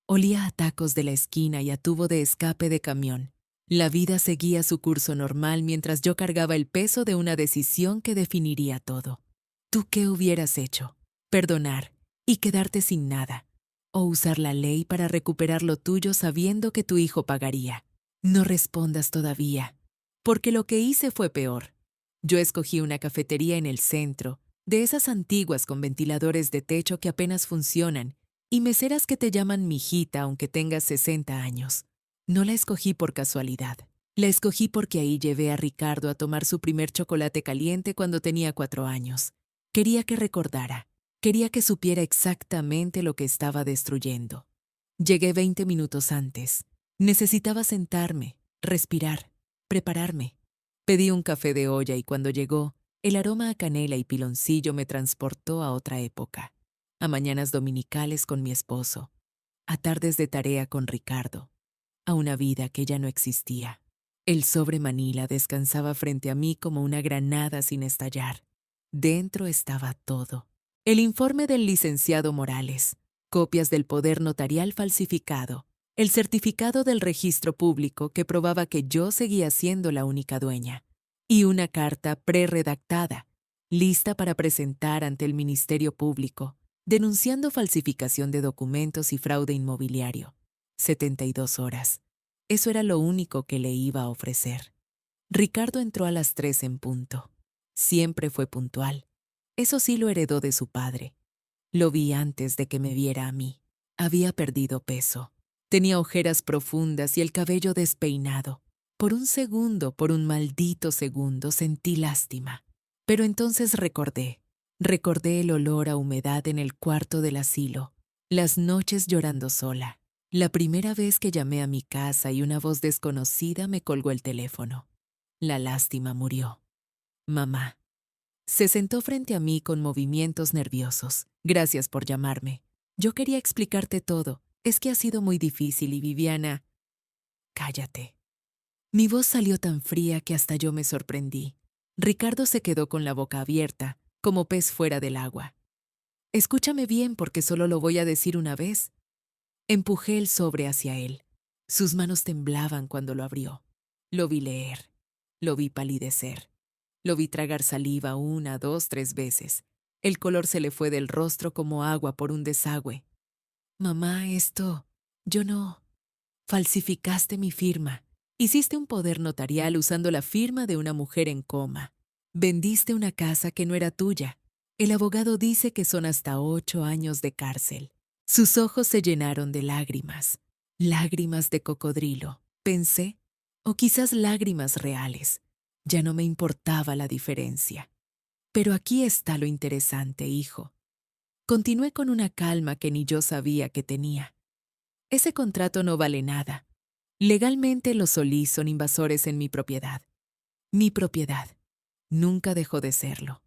Olía a tacos de la esquina y a tubo de escape de camión. La vida seguía su curso normal mientras yo cargaba el peso de una decisión que definiría todo. ¿Tú qué hubieras hecho? ¿Perdonar y quedarte sin nada? ¿O usar la ley para recuperar lo tuyo sabiendo que tu hijo pagaría? No respondas todavía, porque lo que hice fue peor. Yo escogí una cafetería en el centro, de esas antiguas con ventiladores de techo que apenas funcionan, y meseras que te llaman mijita aunque tengas 60 años. No la escogí por casualidad. La escogí porque ahí llevé a Ricardo a tomar su primer chocolate caliente cuando tenía 4 años. Quería que recordara. Quería que supiera exactamente lo que estaba destruyendo. Llegué 20 minutos antes. Necesitaba sentarme, respirar, prepararme. Pedí un café de olla y cuando llegó, el aroma a canela y piloncillo me transportó a otra época. A mañanas dominicales con mi esposo. A tardes de tarea con Ricardo. A una vida que ya no existía. El sobre Manila descansaba frente a mí como una granada sin estallar. Dentro estaba todo. El informe del licenciado Morales, copias del poder notarial falsificado, el certificado del registro público que probaba que yo seguía siendo la única dueña, y una carta preredactada, lista para presentar ante el Ministerio Público, denunciando falsificación de documentos y fraude inmobiliario. 72 horas. Eso era lo único que le iba a ofrecer. Ricardo entró a las 3 en punto. Siempre fue puntual. Eso sí lo heredó de su padre. Lo vi antes de que me viera a mí. Había perdido peso. Tenía ojeras profundas y el cabello despeinado. Por un segundo, por un maldito segundo, sentí lástima. Pero entonces recordé el olor a humedad en el cuarto del asilo, las noches llorando sola, la primera vez que llamé a mi casa y una voz desconocida me colgó el teléfono. La lástima murió. Mamá. Se sentó frente a mí con movimientos nerviosos. Gracias por llamarme. Yo quería explicarte todo. Es que ha sido muy difícil y Viviana... Cállate. Mi voz salió tan fría que hasta yo me sorprendí. Ricardo se quedó con la boca abierta, como pez fuera del agua. Escúchame bien porque solo lo voy a decir una vez. Empujé el sobre hacia él. Sus manos temblaban cuando lo abrió. Lo vi leer. Lo vi palidecer. Lo vi tragar saliva 1, 2, 3 veces. El color se le fue del rostro como agua por un desagüe. Mamá, esto... Yo no... Falsificaste mi firma. Hiciste un poder notarial usando la firma de una mujer en coma. Vendiste una casa que no era tuya. El abogado dice que son hasta 8 años de cárcel. Sus ojos se llenaron de lágrimas. Lágrimas de cocodrilo, pensé. O quizás lágrimas reales. Ya no me importaba la diferencia. Pero aquí está lo interesante, hijo. Continué con una calma que ni yo sabía que tenía. Ese contrato no vale nada. Legalmente los Solís son invasores en mi propiedad. Mi propiedad. Nunca dejó de serlo.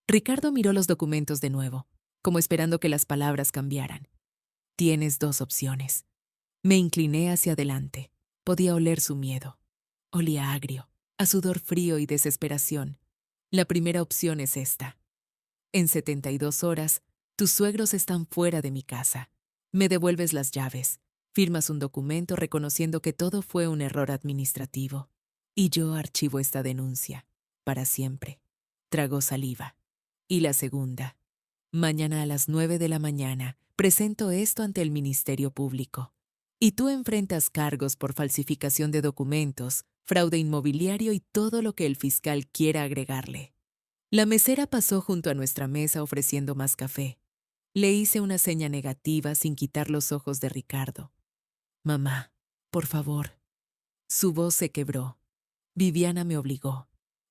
Ricardo miró los documentos de nuevo, como esperando que las palabras cambiaran. Tienes 2 opciones. Me incliné hacia adelante. Podía oler su miedo. Olía agrio, a sudor frío y desesperación. La primera opción es esta. En 72 horas, tus suegros están fuera de mi casa. Me devuelves las llaves. Firmas un documento reconociendo que todo fue un error administrativo. Y yo archivo esta denuncia. Para siempre. Tragó saliva. Y la segunda. Mañana a las 9 de la mañana presento esto ante el Ministerio Público. Y tú enfrentas cargos por falsificación de documentos, fraude inmobiliario y todo lo que el fiscal quiera agregarle. La mesera pasó junto a nuestra mesa ofreciendo más café. Le hice una seña negativa sin quitar los ojos de Ricardo. Mamá, por favor. Su voz se quebró. Viviana me obligó.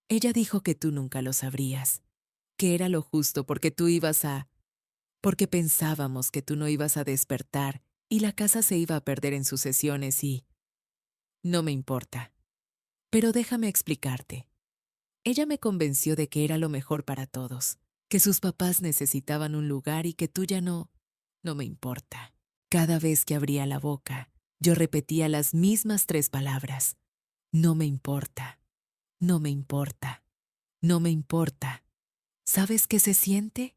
Ella dijo que tú nunca lo sabrías. que era lo justo porque pensábamos que tú no ibas a despertar y la casa se iba a perder en sucesiones y... No me importa. Pero déjame explicarte. Ella me convenció de que era lo mejor para todos, que sus papás necesitaban un lugar y que tú ya no... No me importa. Cada vez que abría la boca, yo repetía las mismas 3 palabras. No me importa. No me importa. No me importa. ¿Sabes qué se siente?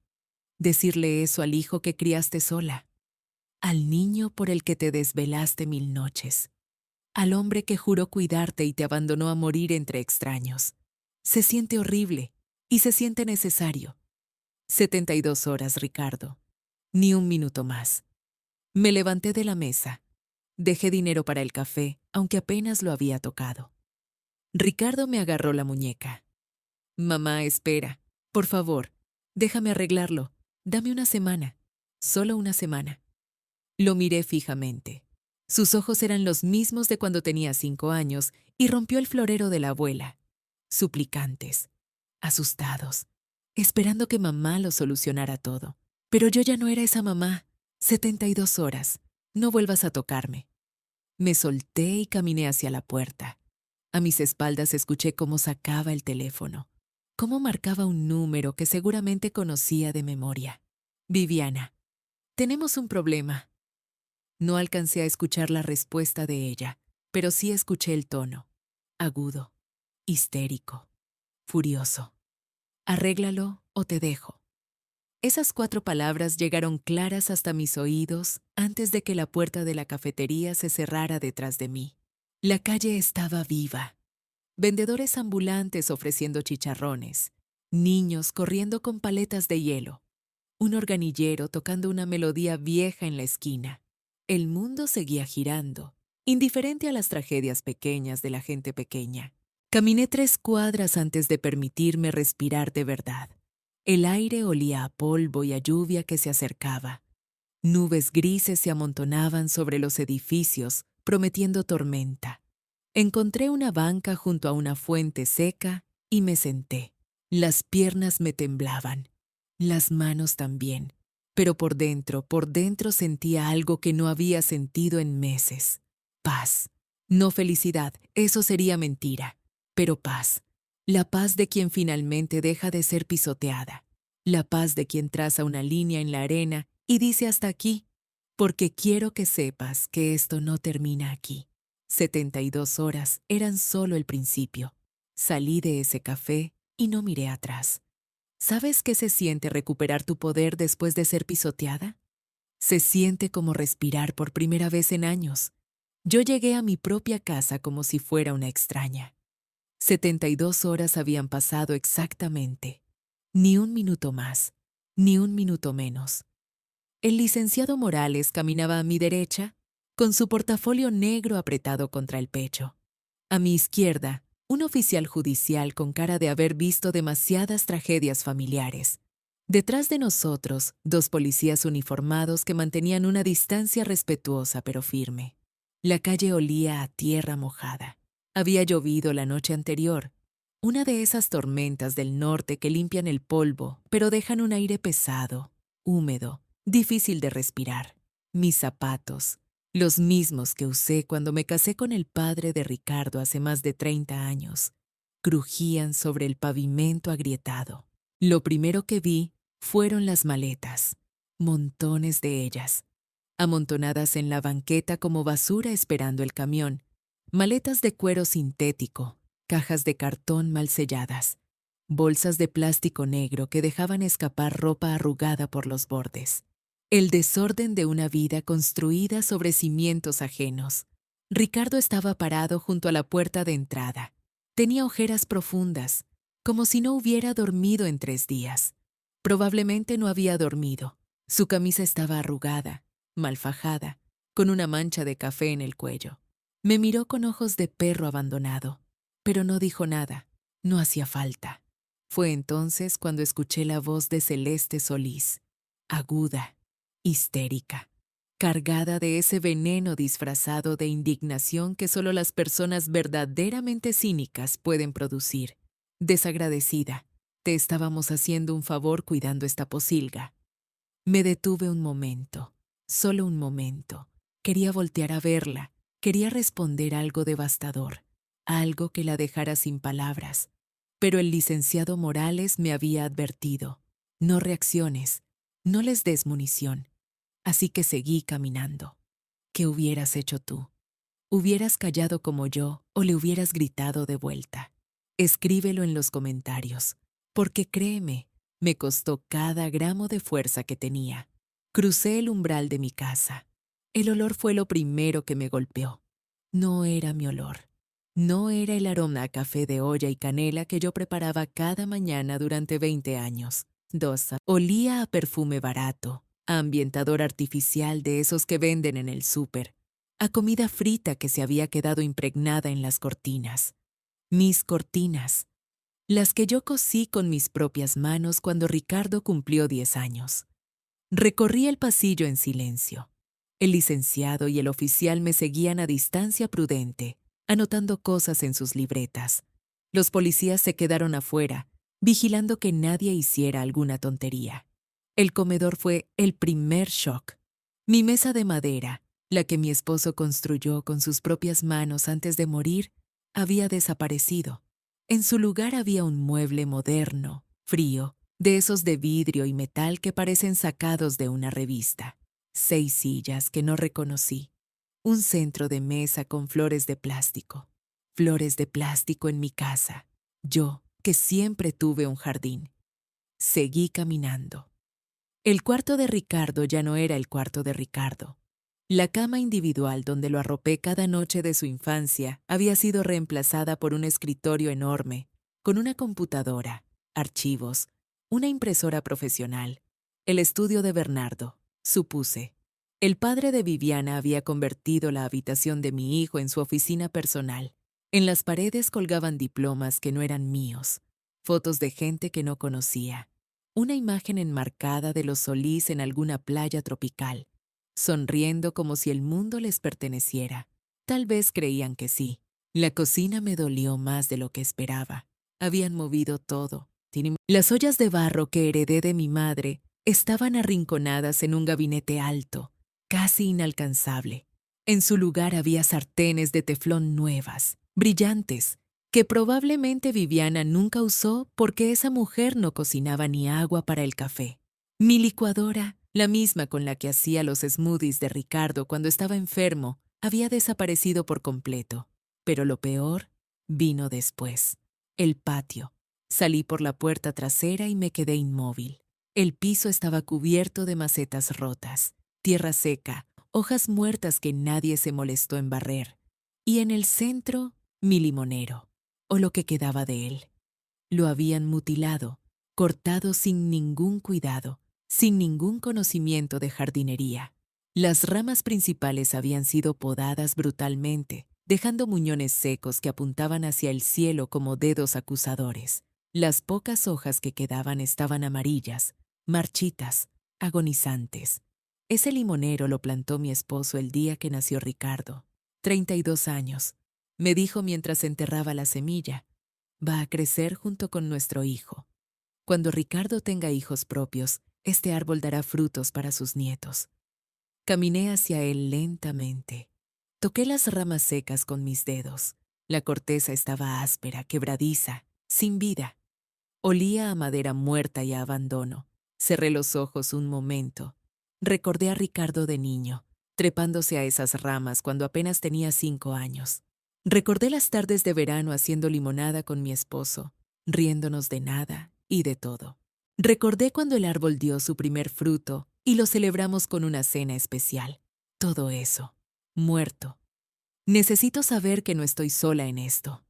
Decirle eso al hijo que criaste sola, al niño por el que te desvelaste 1000 noches, al hombre que juró cuidarte y te abandonó a morir entre extraños. Se siente horrible y se siente necesario. 72 horas, Ricardo. Ni un minuto más. Me levanté de la mesa. Dejé dinero para el café, aunque apenas lo había tocado. Ricardo me agarró la muñeca. Mamá, espera. Por favor, déjame arreglarlo. Dame una semana. Solo una semana. Lo miré fijamente. Sus ojos eran los mismos de cuando tenía 5 años y rompió el florero de la abuela. Suplicantes, asustados, esperando que mamá lo solucionara todo. Pero yo ya no era esa mamá. 72 horas. No vuelvas a tocarme. Me solté y caminé hacia la puerta. A mis espaldas escuché cómo sacaba el teléfono, cómo marcaba un número que seguramente conocía de memoria. Viviana, tenemos un problema. No alcancé a escuchar la respuesta de ella, pero sí escuché el tono. Agudo, histérico, furioso. Arréglalo o te dejo. Esas 4 palabras llegaron claras hasta mis oídos antes de que la puerta de la cafetería se cerrara detrás de mí. La calle estaba viva. Vendedores ambulantes ofreciendo chicharrones, niños corriendo con paletas de hielo, un organillero tocando una melodía vieja en la esquina. El mundo seguía girando, indiferente a las tragedias pequeñas de la gente pequeña. Caminé 3 cuadras antes de permitirme respirar de verdad. El aire olía a polvo y a lluvia que se acercaba. Nubes grises se amontonaban sobre los edificios, prometiendo tormenta. Encontré una banca junto a una fuente seca y me senté. Las piernas me temblaban, las manos también, pero por dentro sentía algo que no había sentido en meses. Paz. No felicidad, eso sería mentira, pero paz. La paz de quien finalmente deja de ser pisoteada. La paz de quien traza una línea en la arena y dice hasta aquí, porque quiero que sepas que esto no termina aquí. 72 horas eran solo el principio. Salí de ese café y no miré atrás. ¿Sabes qué se siente recuperar tu poder después de ser pisoteada? Se siente como respirar por primera vez en años. Yo llegué a mi propia casa como si fuera una extraña. 72 horas habían pasado exactamente. Ni un minuto más, ni un minuto menos. El licenciado Morales caminaba a mi derecha, con su portafolio negro apretado contra el pecho. A mi izquierda, un oficial judicial con cara de haber visto demasiadas tragedias familiares. Detrás de nosotros, 2 policías uniformados que mantenían una distancia respetuosa pero firme. La calle olía a tierra mojada. Había llovido la noche anterior, una de esas tormentas del norte que limpian el polvo, pero dejan un aire pesado, húmedo, difícil de respirar. Mis zapatos, los mismos que usé cuando me casé con el padre de Ricardo hace más de 30 años, crujían sobre el pavimento agrietado. Lo primero que vi fueron las maletas, montones de ellas, amontonadas en la banqueta como basura esperando el camión, maletas de cuero sintético, cajas de cartón mal selladas, bolsas de plástico negro que dejaban escapar ropa arrugada por los bordes. El desorden de una vida construida sobre cimientos ajenos. Ricardo estaba parado junto a la puerta de entrada. Tenía ojeras profundas, como si no hubiera dormido en 3 días. Probablemente no había dormido. Su camisa estaba arrugada, mal fajada, con una mancha de café en el cuello. Me miró con ojos de perro abandonado, pero no dijo nada. No hacía falta. Fue entonces cuando escuché la voz de Celeste Solís, aguda, histérica, cargada de ese veneno disfrazado de indignación que solo las personas verdaderamente cínicas pueden producir. Desagradecida, Te estábamos haciendo un favor cuidando esta pocilga. Me detuve un momento, solo un momento. Quería voltear a verla, quería responder algo devastador, algo que la dejara sin palabras. Pero el licenciado Morales me había advertido: no reacciones, no les des munición. Así que seguí caminando. ¿Qué hubieras hecho tú? ¿Hubieras callado como yo o le hubieras gritado de vuelta? Escríbelo en los comentarios, porque créeme, me costó cada gramo de fuerza que tenía. Crucé el umbral de mi casa. El olor fue lo primero que me golpeó. No era mi olor. No era el aroma a café de olla y canela que yo preparaba cada mañana durante 20 años. Olía a perfume barato, a ambientador artificial de esos que venden en el súper, a comida frita que se había quedado impregnada en las cortinas. Mis cortinas, las que yo cosí con mis propias manos cuando Ricardo cumplió 10 años. Recorrí el pasillo en silencio. El licenciado y el oficial me seguían a distancia prudente, anotando cosas en sus libretas. Los policías se quedaron afuera, vigilando que nadie hiciera alguna tontería. El comedor fue el primer shock. Mi mesa de madera, la que mi esposo construyó con sus propias manos antes de morir, había desaparecido. En su lugar había un mueble moderno, frío, de esos de vidrio y metal que parecen sacados de una revista. 6 sillas que no reconocí. Un centro de mesa con flores de plástico. Flores de plástico en mi casa. Yo, que siempre tuve un jardín. Seguí caminando. El cuarto de Ricardo ya no era el cuarto de Ricardo. La cama individual donde lo arropé cada noche de su infancia había sido reemplazada por un escritorio enorme, con una computadora, archivos, una impresora profesional, el estudio de Bernardo, supuse. El padre de Viviana había convertido la habitación de mi hijo en su oficina personal. En las paredes colgaban diplomas que no eran míos, fotos de gente que no conocía, una imagen enmarcada de los Solís en alguna playa tropical, sonriendo como si el mundo les perteneciera. Tal vez creían que sí. La cocina me dolió más de lo que esperaba. Habían movido todo. Las ollas de barro que heredé de mi madre estaban arrinconadas en un gabinete alto, casi inalcanzable. En su lugar había sartenes de teflón nuevas, brillantes, que probablemente Viviana nunca usó porque esa mujer no cocinaba ni agua para el café. Mi licuadora, la misma con la que hacía los smoothies de Ricardo cuando estaba enfermo, había desaparecido por completo. Pero lo peor vino después. El patio. Salí por la puerta trasera y me quedé inmóvil. El piso estaba cubierto de macetas rotas, tierra seca, hojas muertas que nadie se molestó en barrer. Y en el centro, mi limonero, o lo que quedaba de él. Lo habían mutilado, cortado sin ningún cuidado, sin ningún conocimiento de jardinería. Las ramas principales habían sido podadas brutalmente, dejando muñones secos que apuntaban hacia el cielo como dedos acusadores. Las pocas hojas que quedaban estaban amarillas, marchitas, agonizantes. Ese limonero lo plantó mi esposo el día que nació Ricardo. 32 años, me dijo mientras enterraba la semilla. Va a crecer junto con nuestro hijo. Cuando Ricardo tenga hijos propios, este árbol dará frutos para sus nietos. Caminé hacia él lentamente. Toqué las ramas secas con mis dedos. La corteza estaba áspera, quebradiza, sin vida. Olía a madera muerta y a abandono. Cerré los ojos un momento. Recordé a Ricardo de niño, trepándose a esas ramas cuando apenas tenía 5 años. Recordé las tardes de verano haciendo limonada con mi esposo, riéndonos de nada y de todo. Recordé cuando el árbol dio su primer fruto y lo celebramos con una cena especial. Todo eso, muerto. Necesito saber que no estoy sola en esto.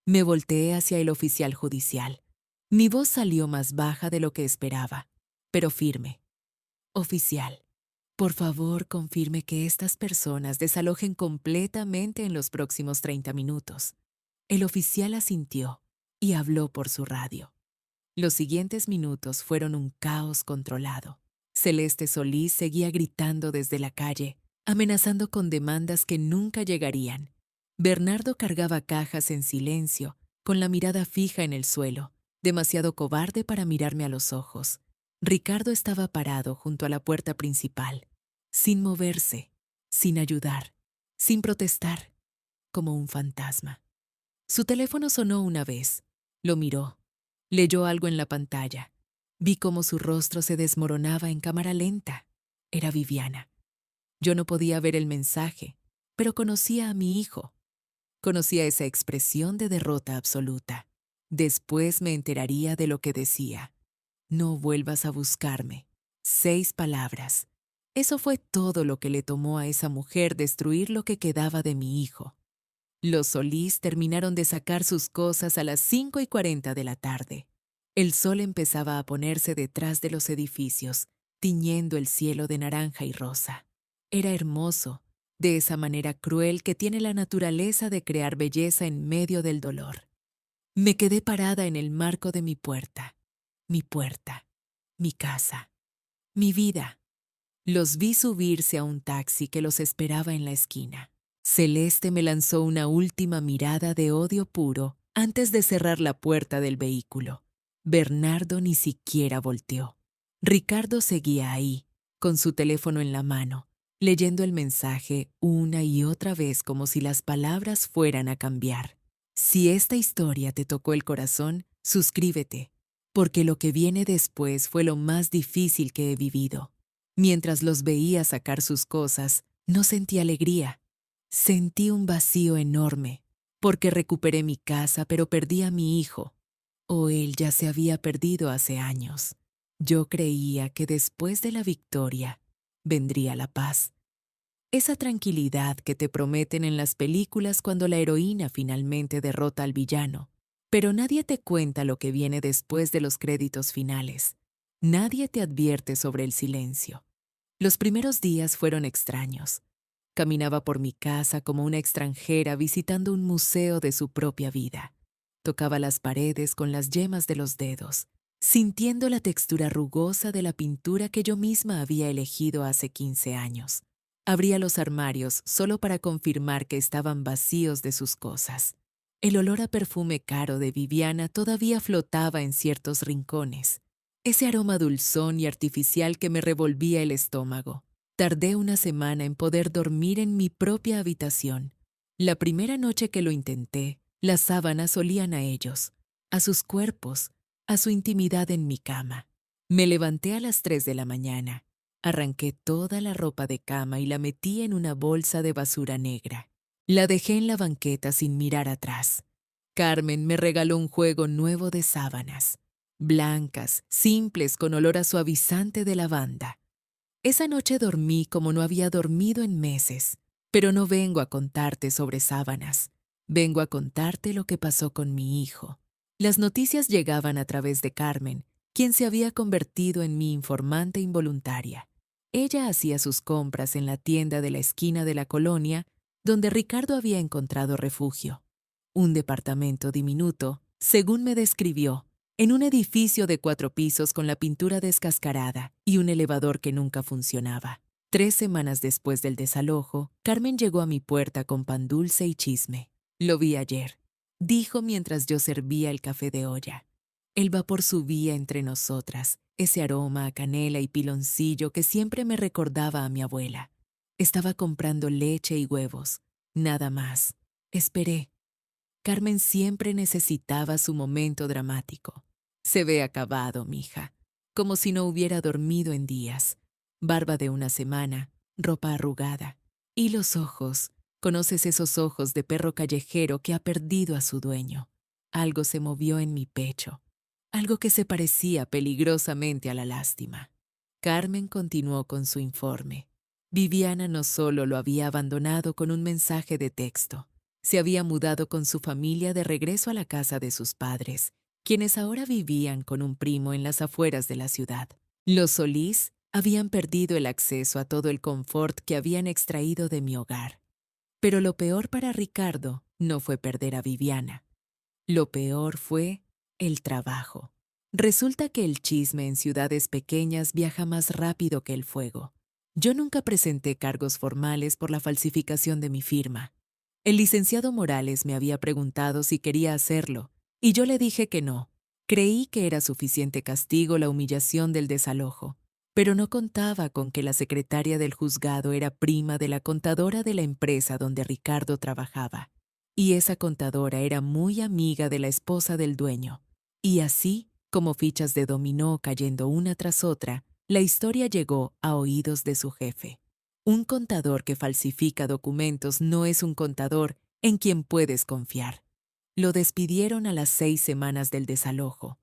Me volteé hacia el oficial judicial. Mi voz salió más baja de lo que esperaba, pero firme. Oficial, por favor, confirme que estas personas desalojen completamente en los próximos 30 minutos. El oficial asintió y habló por su radio. Los siguientes minutos fueron un caos controlado. Celeste Solís seguía gritando desde la calle, amenazando con demandas que nunca llegarían. Bernardo cargaba cajas en silencio, con la mirada fija en el suelo, demasiado cobarde para mirarme a los ojos. Ricardo estaba parado junto a la puerta principal, sin moverse, sin ayudar, sin protestar, como un fantasma. Su teléfono sonó una vez. Lo miró. Leyó algo en la pantalla. Vi cómo su rostro se desmoronaba en cámara lenta. Era Viviana. Yo no podía ver el mensaje, pero conocía a mi hijo. Conocía esa expresión de derrota absoluta. Después me enteraría de lo que decía. No vuelvas a buscarme. 6 palabras. Eso fue todo lo que le tomó a esa mujer destruir lo que quedaba de mi hijo. Los Solís terminaron de sacar sus cosas a las 5:40 de la tarde. El sol empezaba a ponerse detrás de los edificios, tiñendo el cielo de naranja y rosa. Era hermoso, de esa manera cruel que tiene la naturaleza de crear belleza en medio del dolor. Me quedé parada en el marco de mi puerta, mi casa, mi vida. Los vi subirse a un taxi que los esperaba en la esquina. Celeste me lanzó una última mirada de odio puro antes de cerrar la puerta del vehículo. Bernardo ni siquiera volteó. Ricardo seguía ahí, con su teléfono en la mano, leyendo el mensaje una y otra vez como si las palabras fueran a cambiar. Si esta historia te tocó el corazón, suscríbete, porque lo que viene después fue lo más difícil que he vivido. Mientras los veía sacar sus cosas, no sentí alegría. Sentí un vacío enorme, porque recuperé mi casa, pero perdí a mi hijo. O él ya se había perdido hace años. Yo creía que después de la victoria vendría la paz. Esa tranquilidad que te prometen en las películas cuando la heroína finalmente derrota al villano. Pero nadie te cuenta lo que viene después de los créditos finales. Nadie te advierte sobre el silencio. Los primeros días fueron extraños. Caminaba por mi casa como una extranjera visitando un museo de su propia vida. Tocaba las paredes con las yemas de los dedos, sintiendo la textura rugosa de la pintura que yo misma había elegido hace 15 años. Abría los armarios solo para confirmar que estaban vacíos de sus cosas. El olor a perfume caro de Viviana todavía flotaba en ciertos rincones. Ese aroma dulzón y artificial que me revolvía el estómago. Tardé una semana en poder dormir en mi propia habitación. La primera noche que lo intenté, las sábanas olían a ellos, a sus cuerpos, a su intimidad en mi cama. Me levanté a las 3 de la mañana. Arranqué toda la ropa de cama y la metí en una bolsa de basura negra. La dejé en la banqueta sin mirar atrás. Carmen me regaló un juego nuevo de sábanas, blancas, simples, con olor a suavizante de lavanda. Esa noche dormí como no había dormido en meses, pero no vengo a contarte sobre sábanas. Vengo a contarte lo que pasó con mi hijo. Las noticias llegaban a través de Carmen, quien se había convertido en mi informante involuntaria. Ella hacía sus compras en la tienda de la esquina de la colonia, donde Ricardo había encontrado refugio. Un departamento diminuto, según me describió, en un edificio de 4 pisos con la pintura descascarada y un elevador que nunca funcionaba. 3 semanas después del desalojo, Carmen llegó a mi puerta con pan dulce y chisme. Lo vi ayer, dijo mientras yo servía el café de olla. El vapor subía entre nosotras, ese aroma a canela y piloncillo que siempre me recordaba a mi abuela. Estaba comprando leche y huevos, nada más. Esperé. Carmen siempre necesitaba su momento dramático. Se ve acabado, mija, como si no hubiera dormido en días. Barba de una semana, ropa arrugada. Y los ojos, conoces esos ojos de perro callejero que ha perdido a su dueño. Algo se movió en mi pecho, algo que se parecía peligrosamente a la lástima. Carmen continuó con su informe. Viviana no solo lo había abandonado con un mensaje de texto, se había mudado con su familia de regreso a la casa de sus padres, quienes ahora vivían con un primo en las afueras de la ciudad. Los Solís habían perdido el acceso a todo el confort que habían extraído de mi hogar. Pero lo peor para Ricardo no fue perder a Viviana. Lo peor fue el trabajo. Resulta que el chisme en ciudades pequeñas viaja más rápido que el fuego. Yo nunca presenté cargos formales por la falsificación de mi firma. El licenciado Morales me había preguntado si quería hacerlo, y yo le dije que no, Creí que era suficiente castigo la humillación del desalojo, pero no contaba con que la secretaria del juzgado era prima de la contadora de la empresa donde Ricardo trabajaba, y esa contadora era muy amiga de la esposa del dueño. Y así, como fichas de dominó cayendo una tras otra, la historia llegó a oídos de su jefe. Un contador que falsifica documentos no es un contador en quien puedes confiar. Lo despidieron a las 6 semanas del desalojo,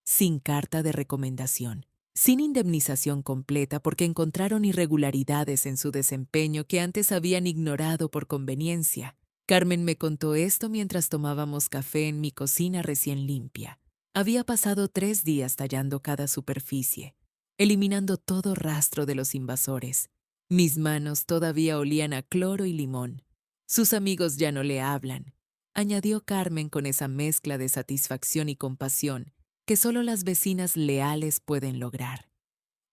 sin carta de recomendación, sin indemnización completa porque encontraron irregularidades en su desempeño que antes habían ignorado por conveniencia. Carmen me contó esto mientras tomábamos café en mi cocina recién limpia. Había pasado 3 días tallando cada superficie, eliminando todo rastro de los invasores. Mis manos todavía olían a cloro y limón. Sus amigos ya no le hablan, añadió Carmen con esa mezcla de satisfacción y compasión que solo las vecinas leales pueden lograr.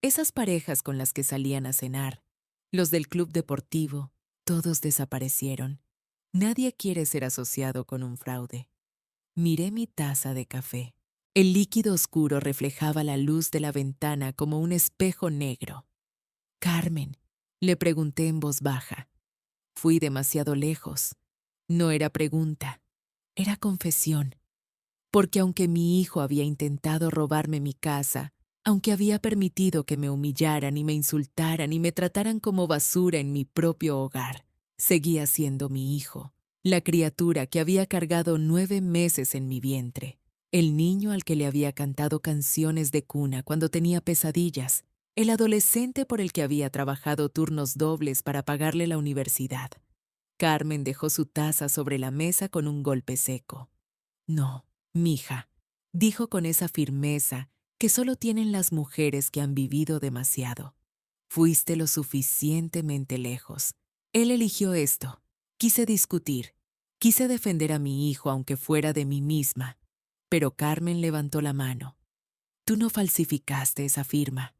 Esas parejas con las que salían a cenar, los del club deportivo, todos desaparecieron. Nadie quiere ser asociado con un fraude. Miré mi taza de café. El líquido oscuro reflejaba la luz de la ventana como un espejo negro. Carmen, le pregunté en voz baja. Fui demasiado lejos. No era pregunta, era confesión. Porque aunque mi hijo había intentado robarme mi casa, aunque había permitido que me humillaran y me insultaran y me trataran como basura en mi propio hogar, seguía siendo mi hijo, la criatura que había cargado 9 meses en mi vientre, el niño al que le había cantado canciones de cuna cuando tenía pesadillas, el adolescente por el que había trabajado turnos dobles para pagarle la universidad. Carmen dejó su taza sobre la mesa con un golpe seco. No, mija, dijo con esa firmeza que solo tienen las mujeres que han vivido demasiado. Fuiste lo suficientemente lejos. Él eligió esto. Quise discutir. Quise defender a mi hijo aunque fuera de mí misma. Pero Carmen levantó la mano. Tú no falsificaste esa firma.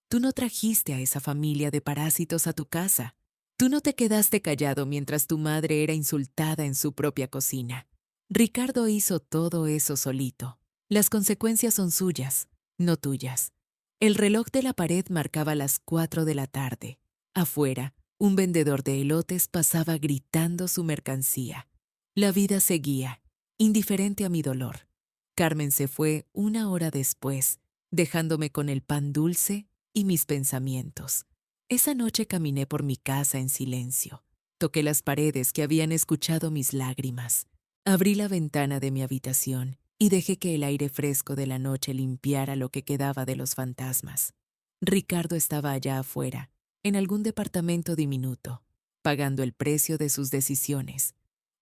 Tú no trajiste a esa familia de parásitos a tu casa. Tú no te quedaste callado mientras tu madre era insultada en su propia cocina. Ricardo hizo todo eso solito. Las consecuencias son suyas, no tuyas. El reloj de la pared marcaba las 4 de la tarde. Afuera, un vendedor de elotes pasaba gritando su mercancía. La vida seguía, indiferente a mi dolor. Carmen se fue 1 hora después, dejándome con el pan dulce y mis pensamientos. Esa noche caminé por mi casa en silencio. Toqué las paredes que habían escuchado mis lágrimas. Abrí la ventana de mi habitación y dejé que el aire fresco de la noche limpiara lo que quedaba de los fantasmas. Ricardo estaba allá afuera, en algún departamento diminuto, pagando el precio de sus decisiones.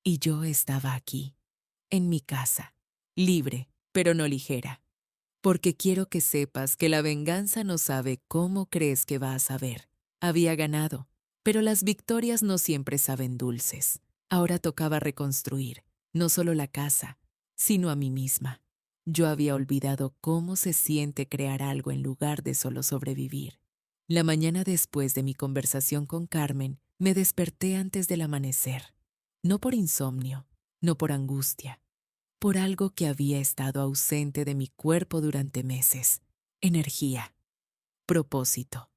Y yo estaba aquí, en mi casa, libre, pero no ligera. Porque quiero que sepas que la venganza no sabe cómo crees que va a saber. Había ganado, pero las victorias no siempre saben dulces. Ahora tocaba reconstruir, no solo la casa, sino a mí misma. Yo había olvidado cómo se siente crear algo en lugar de solo sobrevivir. La mañana después de mi conversación con Carmen, me desperté antes del amanecer. No por insomnio, no por angustia, por algo que había estado ausente de mi cuerpo durante meses. Energía, propósito.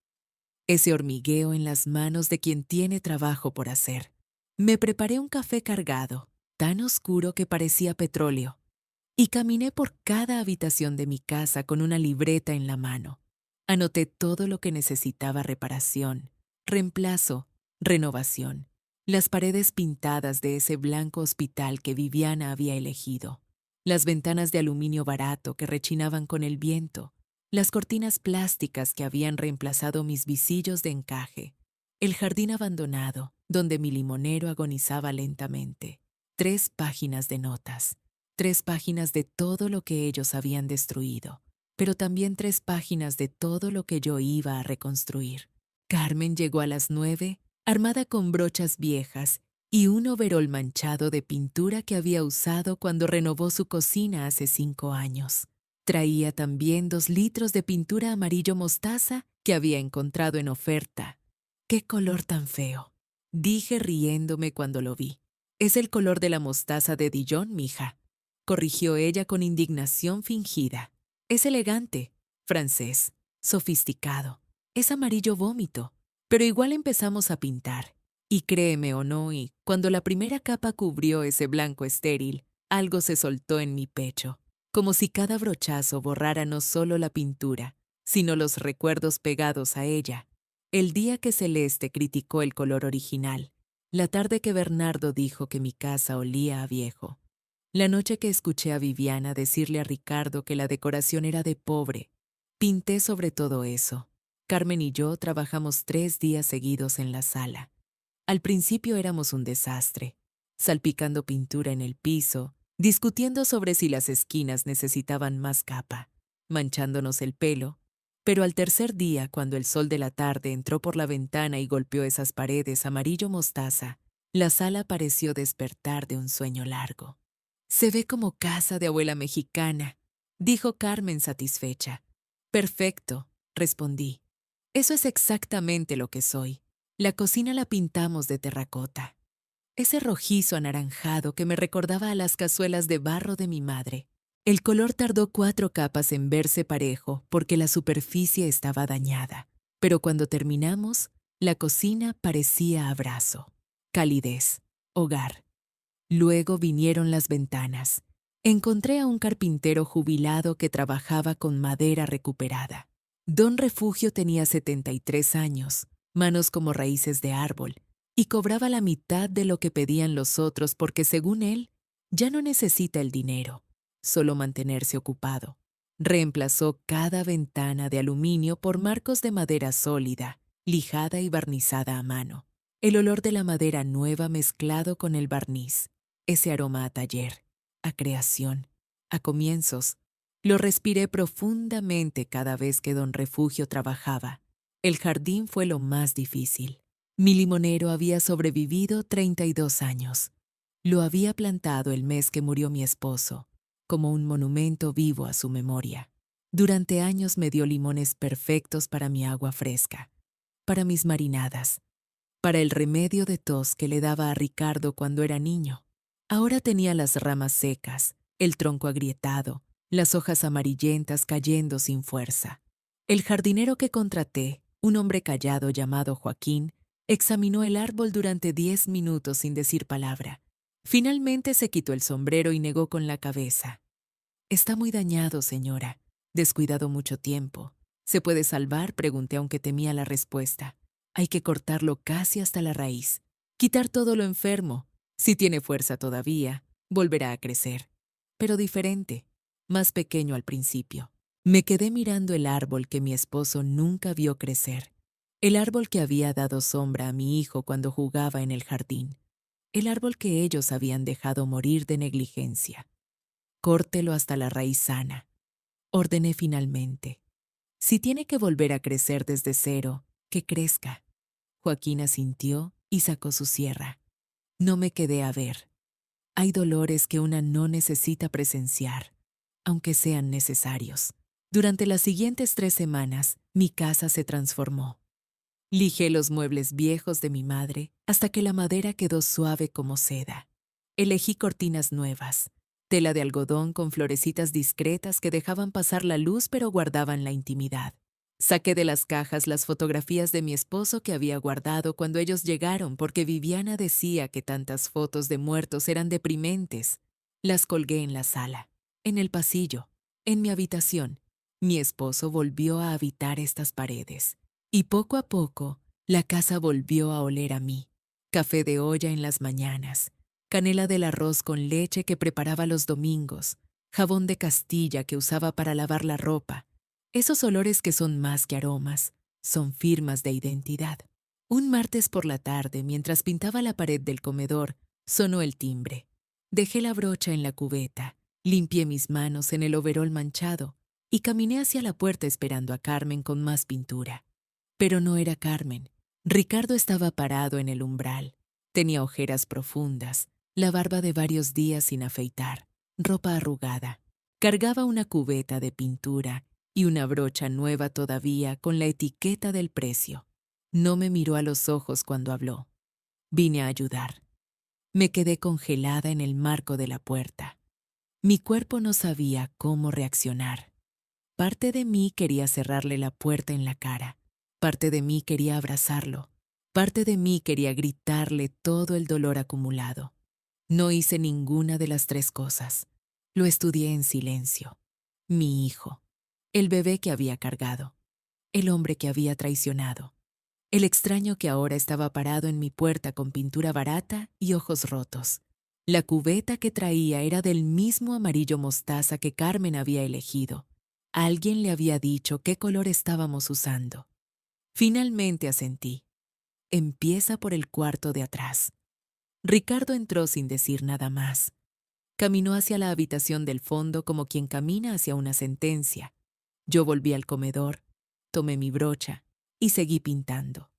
Ese hormigueo en las manos de quien tiene trabajo por hacer. Me preparé un café cargado, tan oscuro que parecía petróleo, y caminé por cada habitación de mi casa con una libreta en la mano. Anoté todo lo que necesitaba reparación, reemplazo, renovación. Las paredes pintadas de ese blanco hospital que Viviana había elegido. Las ventanas de aluminio barato que rechinaban con el viento. Las cortinas plásticas que habían reemplazado mis visillos de encaje. El jardín abandonado, donde mi limonero agonizaba lentamente. 3 páginas de notas. 3 páginas de todo lo que ellos habían destruido, pero también 3 páginas de todo lo que yo iba a reconstruir. Carmen llegó a las 9, armada con brochas viejas y un overol manchado de pintura que había usado cuando renovó su cocina hace 5 años. Traía también 2 litros de pintura amarillo mostaza que había encontrado en oferta. ¡Qué color tan feo!, dije riéndome cuando lo vi. Es el color de la mostaza de Dijon, mija. corrigió ella con indignación fingida. Es elegante, francés, sofisticado. Es amarillo vómito. Pero igual empezamos a pintar. Y créeme o no, y cuando la primera capa cubrió ese blanco estéril, algo se soltó en mi pecho, como si cada brochazo borrara no solo la pintura, sino los recuerdos pegados a ella. El día que Celeste criticó el color original, la tarde que Bernardo dijo que mi casa olía a viejo, la noche que escuché a Viviana decirle a Ricardo que la decoración era de pobre, pinté sobre todo eso. Carmen y yo trabajamos 3 días seguidos en la sala. Al principio éramos un desastre, salpicando pintura en el piso, discutiendo sobre si las esquinas necesitaban más capa, manchándonos el pelo, pero al tercer día, cuando el sol de la tarde entró por la ventana y golpeó esas paredes amarillo mostaza, la sala pareció despertar de un sueño largo. Se ve como casa de abuela mexicana, dijo Carmen satisfecha. Perfecto, respondí. Eso es exactamente lo que soy. La cocina la pintamos de terracota. Ese rojizo anaranjado que me recordaba a las cazuelas de barro de mi madre. El color tardó 4 capas en verse parejo porque la superficie estaba dañada. Pero cuando terminamos, la cocina parecía abrazo, calidez, hogar. Luego vinieron las ventanas. Encontré a un carpintero jubilado que trabajaba con madera recuperada. Don Refugio tenía 73 años, manos como raíces de árbol, y cobraba la mitad de lo que pedían los otros porque, según él, ya no necesita el dinero, solo mantenerse ocupado. Reemplazó cada ventana de aluminio por marcos de madera sólida, lijada y barnizada a mano. El olor de la madera nueva mezclado con el barniz, ese aroma a taller, a creación, a comienzos. Lo respiré profundamente cada vez que don Refugio trabajaba. El jardín fue lo más difícil. Mi limonero había sobrevivido 32 años. Lo había plantado el mes que murió mi esposo, como un monumento vivo a su memoria. Durante años me dio limones perfectos para mi agua fresca, para mis marinadas, para el remedio de tos que le daba a Ricardo cuando era niño. Ahora tenía las ramas secas, el tronco agrietado, las hojas amarillentas cayendo sin fuerza. El jardinero que contraté, un hombre callado llamado Joaquín, examinó el árbol durante 10 minutos sin decir palabra. Finalmente se quitó el sombrero y negó con la cabeza. Está muy dañado, señora. Descuidado mucho tiempo. ¿Se puede salvar?, pregunté aunque temía la respuesta. Hay que cortarlo casi hasta la raíz. Quitar todo lo enfermo. Si tiene fuerza todavía, volverá a crecer. Pero diferente, más pequeño al principio. Me quedé mirando el árbol que mi esposo nunca vio crecer. El árbol que había dado sombra a mi hijo cuando jugaba en el jardín. El árbol que ellos habían dejado morir de negligencia. Córtelo hasta la raíz sana, ordené finalmente. Si tiene que volver a crecer desde cero, que crezca. Joaquín asintió y sacó su sierra. No me quedé a ver. Hay dolores que una no necesita presenciar, aunque sean necesarios. Durante las siguientes 3 semanas, mi casa se transformó. Lijé los muebles viejos de mi madre hasta que la madera quedó suave como seda. Elegí cortinas nuevas, tela de algodón con florecitas discretas que dejaban pasar la luz pero guardaban la intimidad. Saqué de las cajas las fotografías de mi esposo que había guardado cuando ellos llegaron porque Viviana decía que tantas fotos de muertos eran deprimentes. Las colgué en la sala, en el pasillo, en mi habitación. Mi esposo volvió a habitar estas paredes. Y poco a poco, la casa volvió a oler a mí. Café de olla en las mañanas, canela del arroz con leche que preparaba los domingos, jabón de Castilla que usaba para lavar la ropa. Esos olores que son más que aromas, son firmas de identidad. Un martes por la tarde, mientras pintaba la pared del comedor, sonó el timbre. Dejé la brocha en la cubeta, limpié mis manos en el overol manchado y caminé hacia la puerta esperando a Carmen con más pintura. Pero no era Carmen. Ricardo estaba parado en el umbral. Tenía ojeras profundas, la barba de varios días sin afeitar, ropa arrugada. Cargaba una cubeta de pintura y una brocha nueva todavía con la etiqueta del precio. No me miró a los ojos cuando habló. Vine a ayudar. Me quedé congelada en el marco de la puerta. Mi cuerpo no sabía cómo reaccionar. Parte de mí quería cerrarle la puerta en la cara. Parte de mí quería abrazarlo. Parte de mí quería gritarle todo el dolor acumulado. No hice ninguna de las tres cosas. Lo estudié en silencio. Mi hijo, el bebé que había cargado, el hombre que había traicionado, el extraño que ahora estaba parado en mi puerta con pintura barata y ojos rotos. La cubeta que traía era del mismo amarillo mostaza que Carmen había elegido. Alguien le había dicho qué color estábamos usando. Finalmente asentí. Empieza por el cuarto de atrás. Ricardo entró sin decir nada más. Caminó hacia la habitación del fondo como quien camina hacia una sentencia. Yo volví al comedor, tomé mi brocha y seguí pintando.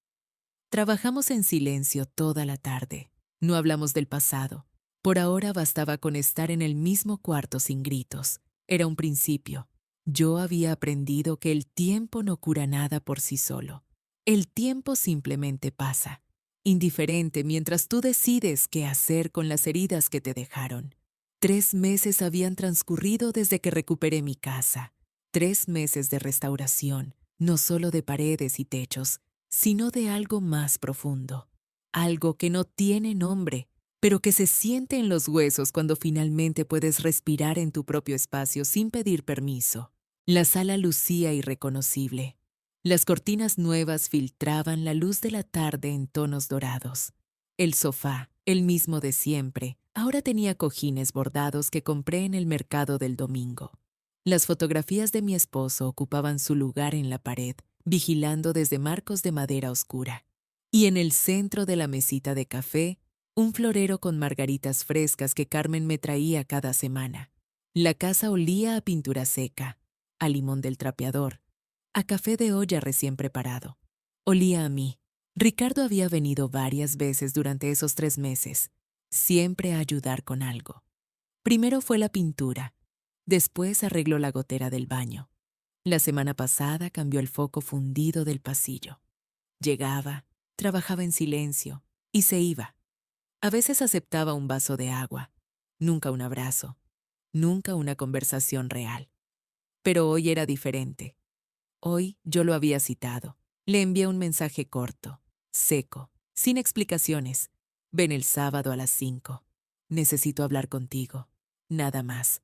Trabajamos en silencio toda la tarde. No hablamos del pasado. Por ahora bastaba con estar en el mismo cuarto sin gritos. Era un principio. Yo había aprendido que el tiempo no cura nada por sí solo. El tiempo simplemente pasa, indiferente mientras tú decides qué hacer con las heridas que te dejaron. 3 meses habían transcurrido desde que recuperé mi casa. 3 meses de restauración, no solo de paredes y techos, sino de algo más profundo. Algo que no tiene nombre, pero que se siente en los huesos cuando finalmente puedes respirar en tu propio espacio sin pedir permiso. La sala lucía irreconocible. Las cortinas nuevas filtraban la luz de la tarde en tonos dorados. El sofá, el mismo de siempre, ahora tenía cojines bordados que compré en el mercado del domingo. Las fotografías de mi esposo ocupaban su lugar en la pared, vigilando desde marcos de madera oscura. Y en el centro de la mesita de café, un florero con margaritas frescas que Carmen me traía cada semana. La casa olía a pintura seca, a limón del trapeador, a café de olla recién preparado. Olía a mí. Ricardo había venido varias veces durante esos 3 meses, siempre a ayudar con algo. Primero fue la pintura, después arregló la gotera del baño. La semana pasada cambió el foco fundido del pasillo. Llegaba, trabajaba en silencio y se iba. A veces aceptaba un vaso de agua, nunca un abrazo, nunca una conversación real. Pero hoy era diferente. Hoy yo lo había citado. Le envié un mensaje corto, seco, sin explicaciones. Ven el sábado a las 5. Necesito hablar contigo. Nada más.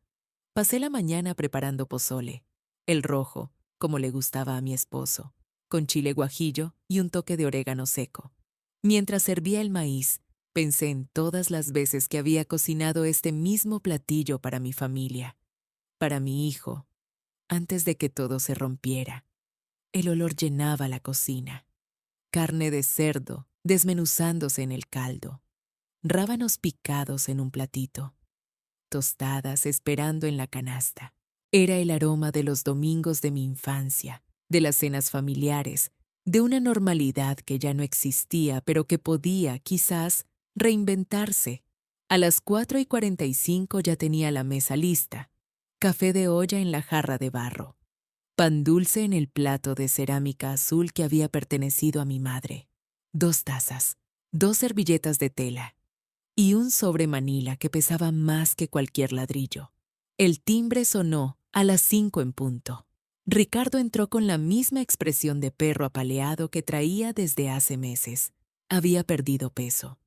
Pasé la mañana preparando pozole, el rojo, como le gustaba a mi esposo, con chile guajillo y un toque de orégano seco. Mientras servía el maíz, pensé en todas las veces que había cocinado este mismo platillo para mi familia, para mi hijo, antes de que todo se rompiera. El olor llenaba la cocina. Carne de cerdo desmenuzándose en el caldo, rábanos picados en un platito, tostadas esperando en la canasta. Era el aroma de los domingos de mi infancia, de las cenas familiares, de una normalidad que ya no existía, pero que podía, quizás, reinventarse. A las 4:45 ya tenía la mesa lista, café de olla en la jarra de barro, pan dulce en el plato de cerámica azul que había pertenecido a mi madre, 2 tazas, 2 servilletas de tela y un sobre manila que pesaba más que cualquier ladrillo. El timbre sonó a las 5 en punto. Ricardo entró con la misma expresión de perro apaleado que traía desde hace meses. Había perdido peso.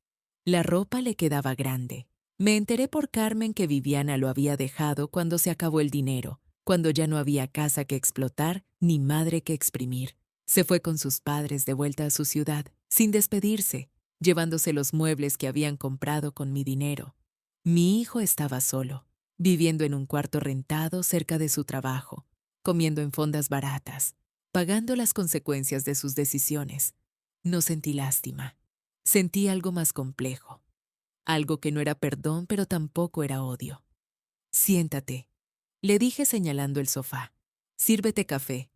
La ropa le quedaba grande. Me enteré por Carmen que Viviana lo había dejado cuando se acabó el dinero, cuando ya no había casa que explotar ni madre que exprimir. Se fue con sus padres de vuelta a su ciudad, sin despedirse, llevándose los muebles que habían comprado con mi dinero. Mi hijo estaba solo, viviendo en un cuarto rentado cerca de su trabajo, comiendo en fondas baratas, pagando las consecuencias de sus decisiones. No sentí lástima. Sentí algo más complejo. Algo que no era perdón, pero tampoco era odio. Siéntate, le dije señalando el sofá. Sírvete café.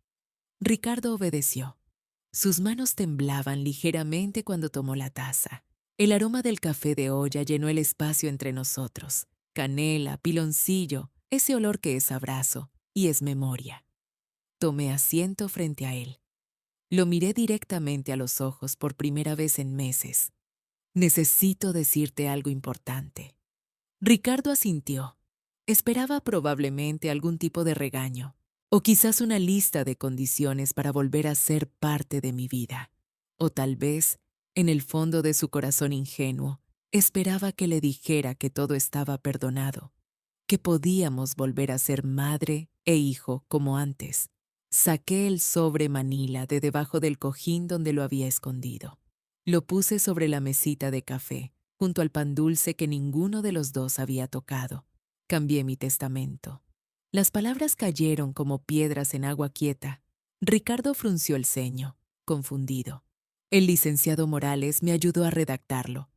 Ricardo obedeció. Sus manos temblaban ligeramente cuando tomó la taza. El aroma del café de olla llenó el espacio entre nosotros. Canela, piloncillo, ese olor que es abrazo y es memoria. Tomé asiento frente a él. Lo miré directamente a los ojos por primera vez en meses. Necesito decirte algo importante. Ricardo asintió. Esperaba probablemente algún tipo de regaño, o quizás una lista de condiciones para volver a ser parte de mi vida. O tal vez, en el fondo de su corazón ingenuo, esperaba que le dijera que todo estaba perdonado, que podíamos volver a ser madre e hijo como antes. Saqué el sobre Manila de debajo del cojín donde lo había escondido. Lo puse sobre la mesita de café, junto al pan dulce que ninguno de los dos había tocado. Cambié mi testamento. Las palabras cayeron como piedras en agua quieta. Ricardo frunció el ceño, confundido. El licenciado Morales me ayudó a redactarlo.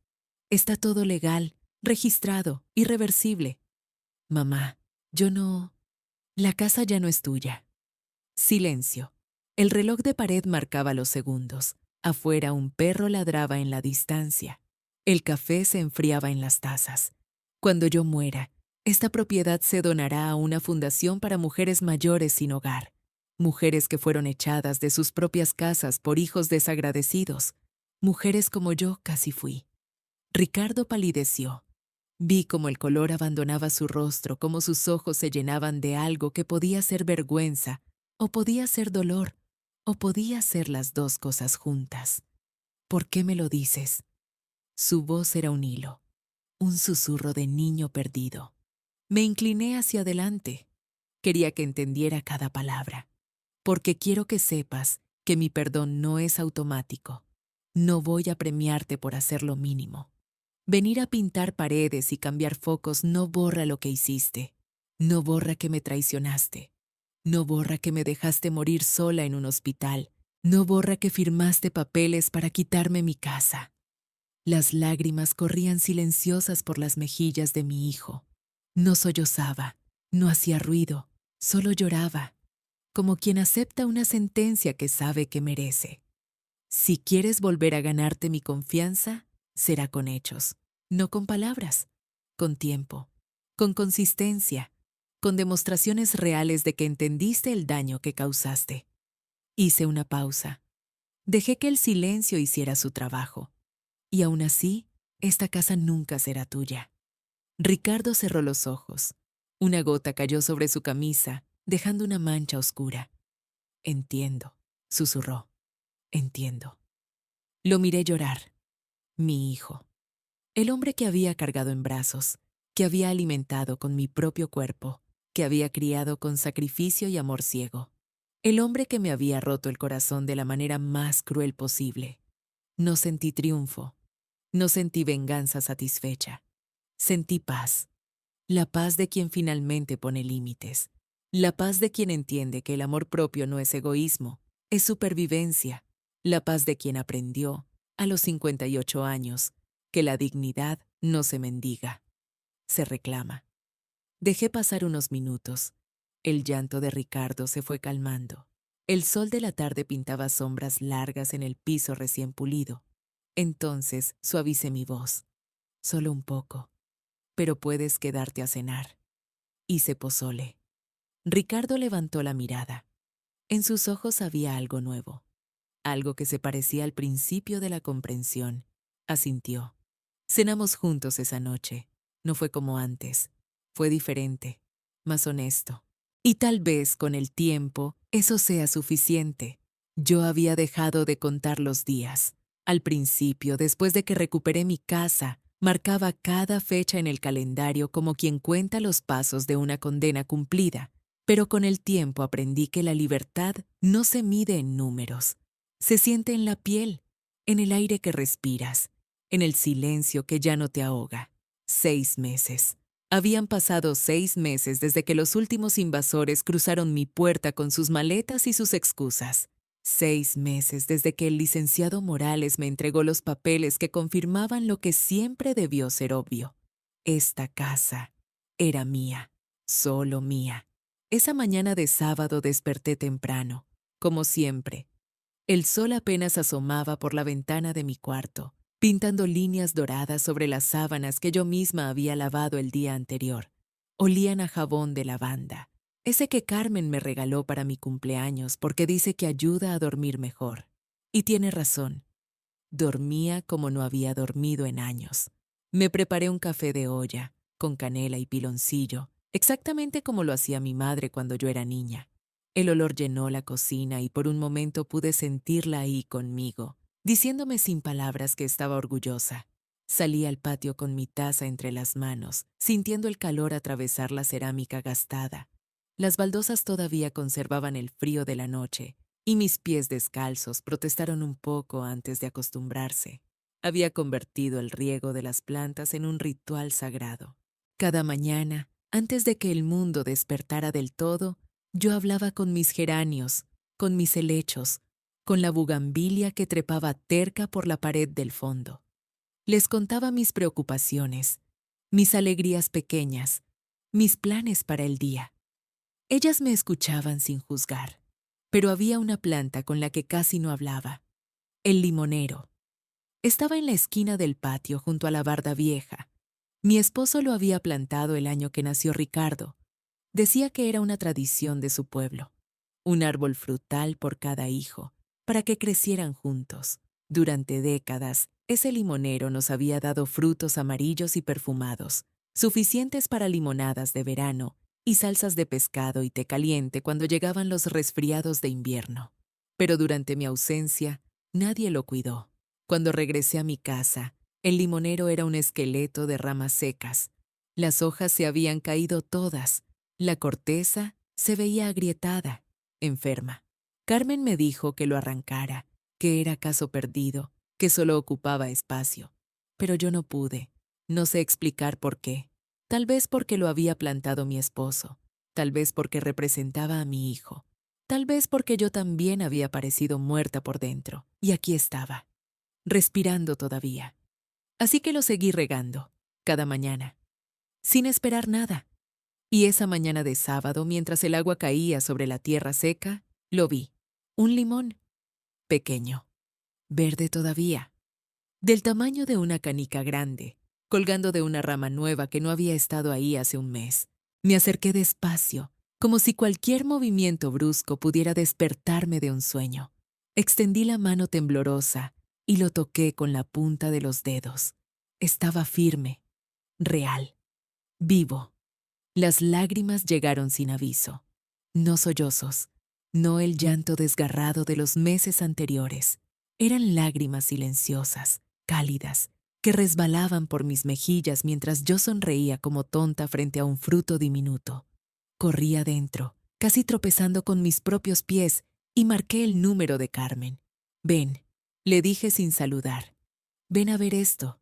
Está todo legal, registrado, irreversible. Mamá, yo no... La casa ya no es tuya. Silencio. El reloj de pared marcaba los segundos. Afuera un perro ladraba en la distancia. El café se enfriaba en las tazas. Cuando yo muera, esta propiedad se donará a una fundación para mujeres mayores sin hogar. Mujeres que fueron echadas de sus propias casas por hijos desagradecidos. Mujeres como yo casi fui. Ricardo palideció. Vi cómo el color abandonaba su rostro, cómo sus ojos se llenaban de algo que podía ser vergüenza, o podía ser dolor, o podía ser las dos cosas juntas. ¿Por qué me lo dices? Su voz era un hilo, un susurro de niño perdido. Me incliné hacia adelante. Quería que entendiera cada palabra, porque quiero que sepas que mi perdón no es automático. No voy a premiarte por hacer lo mínimo. Venir a pintar paredes y cambiar focos no borra lo que hiciste. No borra que me traicionaste. No borra que me dejaste morir sola en un hospital. No borra que firmaste papeles para quitarme mi casa. Las lágrimas corrían silenciosas por las mejillas de mi hijo. No sollozaba, no hacía ruido, solo lloraba, como quien acepta una sentencia que sabe que merece. Si quieres volver a ganarte mi confianza, será con hechos, no con palabras, con tiempo, con consistencia, con demostraciones reales de que entendiste el daño que causaste. Hice una pausa. Dejé que el silencio hiciera su trabajo. Y aún así, esta casa nunca será tuya. Ricardo cerró los ojos. Una gota cayó sobre su camisa, dejando una mancha oscura. Entiendo, susurró. Entiendo. Lo miré llorar. Mi hijo. El hombre que había cargado en brazos, que había alimentado con mi propio cuerpo, que había criado con sacrificio y amor ciego. El hombre que me había roto el corazón de la manera más cruel posible. No sentí triunfo. No sentí venganza satisfecha. Sentí paz. La paz de quien finalmente pone límites. La paz de quien entiende que el amor propio no es egoísmo, es supervivencia. La paz de quien aprendió, a los 58 años, que la dignidad no se mendiga, se reclama. Dejé pasar unos minutos. El llanto de Ricardo se fue calmando. El sol de la tarde pintaba sombras largas en el piso recién pulido. Entonces suavicé mi voz. Solo un poco. Pero puedes quedarte a cenar. Hice pozole. Ricardo levantó la mirada. En sus ojos había algo nuevo. Algo que se parecía al principio de la comprensión. Asintió. Cenamos juntos esa noche. No fue como antes. Fue diferente, más honesto. Y tal vez con el tiempo eso sea suficiente. Yo había dejado de contar los días. Al principio, después de que recuperé mi casa, marcaba cada fecha en el calendario como quien cuenta los pasos de una condena cumplida. Pero con el tiempo aprendí que la libertad no se mide en números. Se siente en la piel, en el aire que respiras, en el silencio que ya no te ahoga. 6 meses. Habían pasado 6 meses desde que los últimos invasores cruzaron mi puerta con sus maletas y sus excusas. 6 meses desde que el licenciado Morales me entregó los papeles que confirmaban lo que siempre debió ser obvio. Esta casa era mía, solo mía. Esa mañana de sábado desperté temprano, como siempre. El sol apenas asomaba por la ventana de mi cuarto, pintando líneas doradas sobre las sábanas que yo misma había lavado el día anterior. Olían a jabón de lavanda, ese que Carmen me regaló para mi cumpleaños porque dice que ayuda a dormir mejor. Y tiene razón. Dormía como no había dormido en años. Me preparé un café de olla, con canela y piloncillo, exactamente como lo hacía mi madre cuando yo era niña. El olor llenó la cocina y por un momento pude sentirla ahí conmigo, diciéndome sin palabras que estaba orgullosa. Salí al patio con mi taza entre las manos, sintiendo el calor atravesar la cerámica gastada. Las baldosas todavía conservaban el frío de la noche, y mis pies descalzos protestaron un poco antes de acostumbrarse. Había convertido el riego de las plantas en un ritual sagrado. Cada mañana, antes de que el mundo despertara del todo, yo hablaba con mis geranios, con mis helechos, con la bugambilia que trepaba terca por la pared del fondo. Les contaba mis preocupaciones, mis alegrías pequeñas, mis planes para el día. Ellas me escuchaban sin juzgar, pero había una planta con la que casi no hablaba, el limonero. Estaba en la esquina del patio junto a la barda vieja. Mi esposo lo había plantado el año que nació Ricardo. Decía que era una tradición de su pueblo, un árbol frutal por cada hijo, para que crecieran juntos. Durante décadas, ese limonero nos había dado frutos amarillos y perfumados, suficientes para limonadas de verano y salsas de pescado y té caliente cuando llegaban los resfriados de invierno. Pero durante mi ausencia, nadie lo cuidó. Cuando regresé a mi casa, el limonero era un esqueleto de ramas secas. Las hojas se habían caído todas. La corteza se veía agrietada, enferma. Carmen me dijo que lo arrancara, que era caso perdido, que solo ocupaba espacio. Pero yo no pude. No sé explicar por qué. Tal vez porque lo había plantado mi esposo. Tal vez porque representaba a mi hijo. Tal vez porque yo también había parecido muerta por dentro. Y aquí estaba, respirando todavía. Así que lo seguí regando, cada mañana, sin esperar nada. Y esa mañana de sábado, mientras el agua caía sobre la tierra seca, lo vi. Un limón, pequeño, verde todavía, del tamaño de una canica grande, colgando de una rama nueva que no había estado ahí hace un mes. Me acerqué despacio, como si cualquier movimiento brusco pudiera despertarme de un sueño. Extendí la mano temblorosa y lo toqué con la punta de los dedos. Estaba firme, real, vivo. Las lágrimas llegaron sin aviso. No sollozos, no el llanto desgarrado de los meses anteriores. Eran lágrimas silenciosas, cálidas, que resbalaban por mis mejillas mientras yo sonreía como tonta frente a un fruto diminuto. Corrí adentro, casi tropezando con mis propios pies, y marqué el número de Carmen. Ven, le dije sin saludar. Ven a ver esto.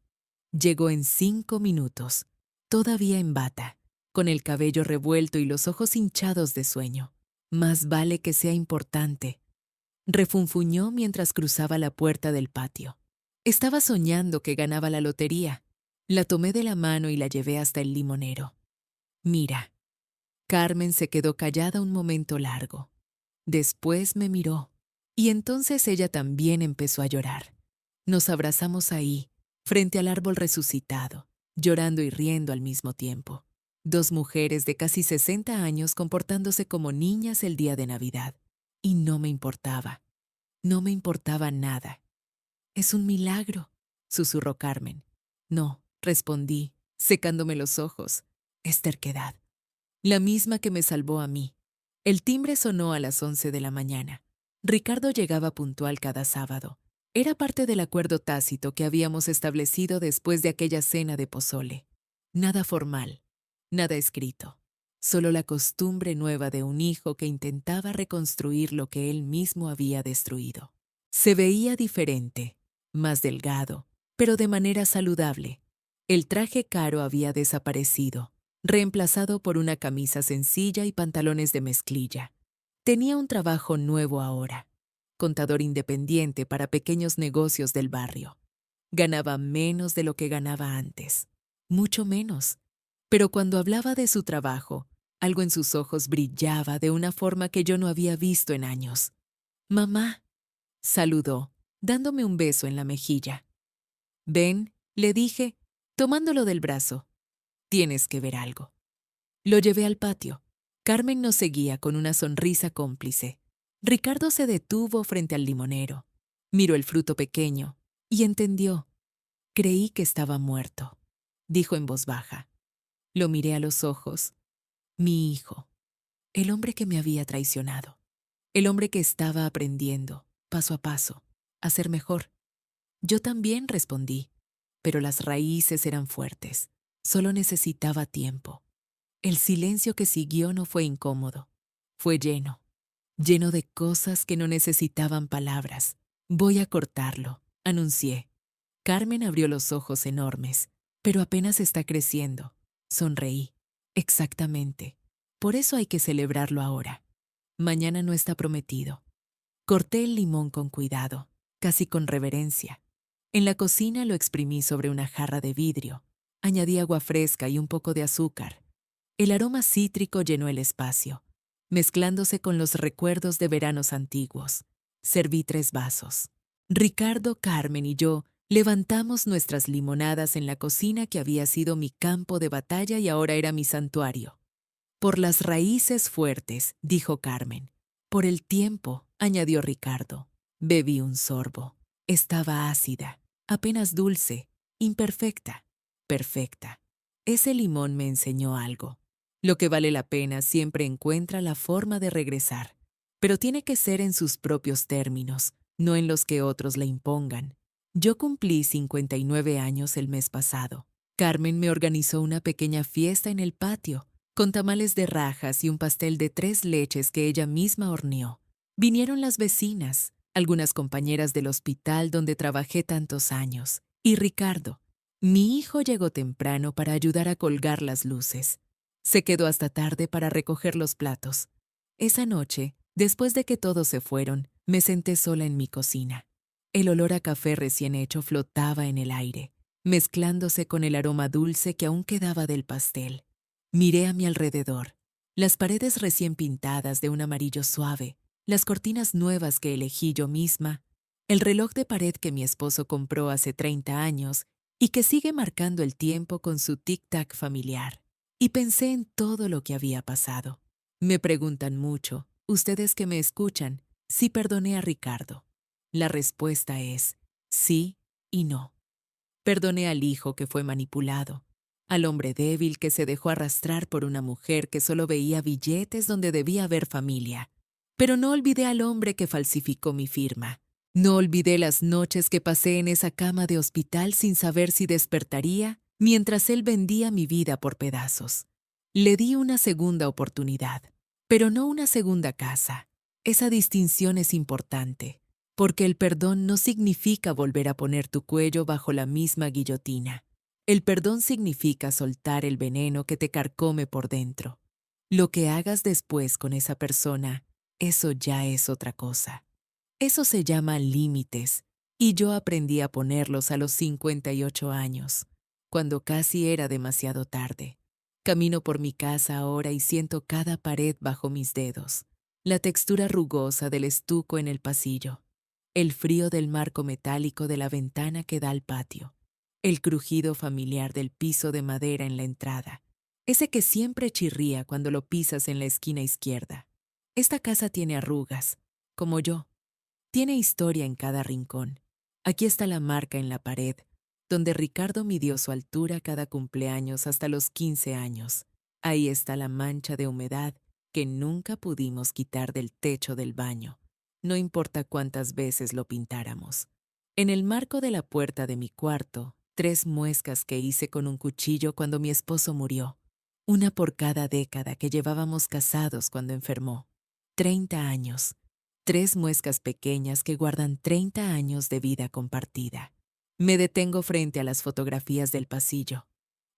Llegó en 5 minutos, todavía en bata, con el cabello revuelto y los ojos hinchados de sueño. Más vale que sea importante. Refunfuñó mientras cruzaba la puerta del patio. Estaba soñando que ganaba la lotería. La tomé de la mano y la llevé hasta el limonero. Mira. Carmen se quedó callada un momento largo. Después me miró, y entonces ella también empezó a llorar. Nos abrazamos ahí, frente al árbol resucitado, llorando y riendo al mismo tiempo. Dos mujeres de casi 60 años comportándose como niñas el día de Navidad. Y no me importaba. No me importaba nada. «Es un milagro», susurró Carmen. «No», respondí, secándome los ojos. «Es terquedad. La misma que me salvó a mí». El timbre sonó a las 11 de la mañana. Ricardo llegaba puntual cada sábado. Era parte del acuerdo tácito que habíamos establecido después de aquella cena de pozole. Nada formal, nada escrito. Solo la costumbre nueva de un hijo que intentaba reconstruir lo que él mismo había destruido. Se veía diferente, más delgado, pero de manera saludable. El traje caro había desaparecido, reemplazado por una camisa sencilla y pantalones de mezclilla. Tenía un trabajo nuevo ahora, contador independiente para pequeños negocios del barrio. Ganaba menos de lo que ganaba antes, mucho menos. Pero cuando hablaba de su trabajo, algo en sus ojos brillaba de una forma que yo no había visto en años. «Mamá», saludó, dándome un beso en la mejilla. «Ven», le dije, tomándolo del brazo. «Tienes que ver algo». Lo llevé al patio. Carmen nos seguía con una sonrisa cómplice. Ricardo se detuvo frente al limonero. Miró el fruto pequeño y entendió. «Creí que estaba muerto», dijo en voz baja. Lo miré a los ojos. Mi hijo, el hombre que me había traicionado, el hombre que estaba aprendiendo, paso a paso, a ser mejor. Yo también respondí, pero las raíces eran fuertes. Solo necesitaba tiempo. El silencio que siguió no fue incómodo. Fue lleno, lleno de cosas que no necesitaban palabras. Voy a cortarlo, anuncié. Carmen abrió los ojos enormes, pero apenas está creciendo. Sonreí. Exactamente. Por eso hay que celebrarlo ahora. Mañana no está prometido. Corté el limón con cuidado, casi con reverencia. En la cocina lo exprimí sobre una jarra de vidrio. Añadí agua fresca y un poco de azúcar. El aroma cítrico llenó el espacio, mezclándose con los recuerdos de veranos antiguos. Serví 3 vasos. Ricardo, Carmen y yo levantamos nuestras limonadas en la cocina que había sido mi campo de batalla y ahora era mi santuario. Por las raíces fuertes, dijo Carmen. Por el tiempo, añadió Ricardo. Bebí un sorbo. Estaba ácida, apenas dulce, imperfecta, perfecta. Ese limón me enseñó algo. Lo que vale la pena siempre encuentra la forma de regresar, pero tiene que ser en sus propios términos, no en los que otros le impongan. Yo cumplí 59 años el mes pasado. Carmen me organizó una pequeña fiesta en el patio, con tamales de rajas y un pastel de 3 leches que ella misma horneó. Vinieron las vecinas, algunas compañeras del hospital donde trabajé tantos años, y Ricardo. Mi hijo llegó temprano para ayudar a colgar las luces. Se quedó hasta tarde para recoger los platos. Esa noche, después de que todos se fueron, me senté sola en mi cocina. El olor a café recién hecho flotaba en el aire, mezclándose con el aroma dulce que aún quedaba del pastel. Miré a mi alrededor. Las paredes recién pintadas de un amarillo suave, las cortinas nuevas que elegí yo misma, el reloj de pared que mi esposo compró hace 30 años y que sigue marcando el tiempo con su tic-tac familiar. Y pensé en todo lo que había pasado. Me preguntan mucho, ustedes que me escuchan, si perdoné a Ricardo. La respuesta es sí y no. Perdoné al hijo que fue manipulado, al hombre débil que se dejó arrastrar por una mujer que solo veía billetes donde debía haber familia. Pero no olvidé al hombre que falsificó mi firma. No olvidé las noches que pasé en esa cama de hospital sin saber si despertaría mientras él vendía mi vida por pedazos. Le di una segunda oportunidad, pero no una segunda casa. Esa distinción es importante, porque el perdón no significa volver a poner tu cuello bajo la misma guillotina. El perdón significa soltar el veneno que te carcome por dentro. Lo que hagas después con esa persona, eso ya es otra cosa. Eso se llama límites, y yo aprendí a ponerlos a los 58 años, cuando casi era demasiado tarde. Camino por mi casa ahora y siento cada pared bajo mis dedos, la textura rugosa del estuco en el pasillo, el frío del marco metálico de la ventana que da al patio, el crujido familiar del piso de madera en la entrada, ese que siempre chirría cuando lo pisas en la esquina izquierda. Esta casa tiene arrugas, como yo. Tiene historia en cada rincón. Aquí está la marca en la pared, donde Ricardo midió su altura cada cumpleaños hasta los 15 años. Ahí está la mancha de humedad que nunca pudimos quitar del techo del baño, no importa cuántas veces lo pintáramos. En el marco de la puerta de mi cuarto, 3 muescas que hice con un cuchillo cuando mi esposo murió, una por cada década que llevábamos casados cuando enfermó. 30 años. 3 muescas pequeñas que guardan 30 años de vida compartida. Me detengo frente a las fotografías del pasillo.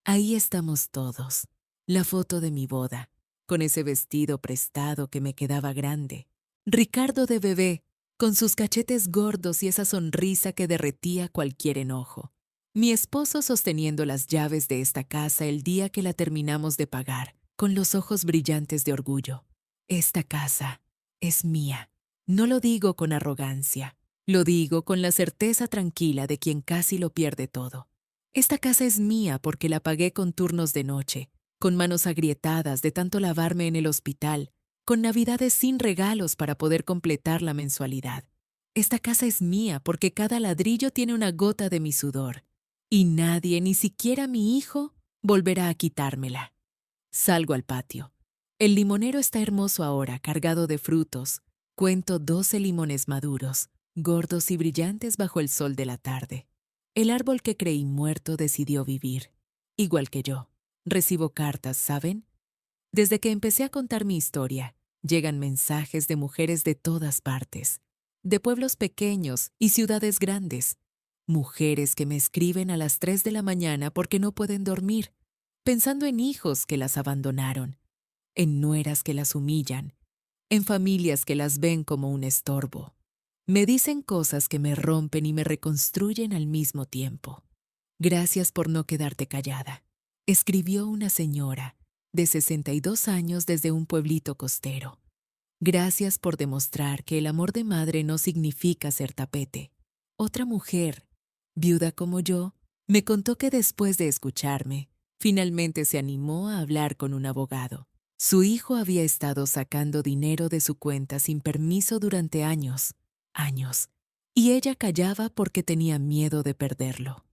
Ahí estamos todos. La foto de mi boda, con ese vestido prestado que me quedaba grande. Ricardo de bebé, con sus cachetes gordos y esa sonrisa que derretía cualquier enojo. Mi esposo sosteniendo las llaves de esta casa el día que la terminamos de pagar, con los ojos brillantes de orgullo. Esta casa es mía. No lo digo con arrogancia, lo digo con la certeza tranquila de quien casi lo pierde todo. Esta casa es mía porque la pagué con turnos de noche, con manos agrietadas de tanto lavarme en el hospital, con navidades sin regalos para poder completar la mensualidad. Esta casa es mía porque cada ladrillo tiene una gota de mi sudor, y nadie, ni siquiera mi hijo, volverá a quitármela. Salgo al patio. El limonero está hermoso ahora, cargado de frutos. Cuento 12 limones maduros, gordos y brillantes bajo el sol de la tarde. El árbol que creí muerto decidió vivir. Igual que yo. Recibo cartas, ¿saben? Desde que empecé a contar mi historia, llegan mensajes de mujeres de todas partes, de pueblos pequeños y ciudades grandes. Mujeres que me escriben a las 3 de la mañana porque no pueden dormir, pensando en hijos que las abandonaron, en nueras que las humillan, en familias que las ven como un estorbo. Me dicen cosas que me rompen y me reconstruyen al mismo tiempo. Gracias por no quedarte callada, escribió una señora de 62 años desde un pueblito costero. Gracias por demostrar que el amor de madre no significa ser tapete. Otra mujer, viuda como yo, me contó que después de escucharme, finalmente se animó a hablar con un abogado. Su hijo había estado sacando dinero de su cuenta sin permiso durante años, y ella callaba porque tenía miedo de perderlo.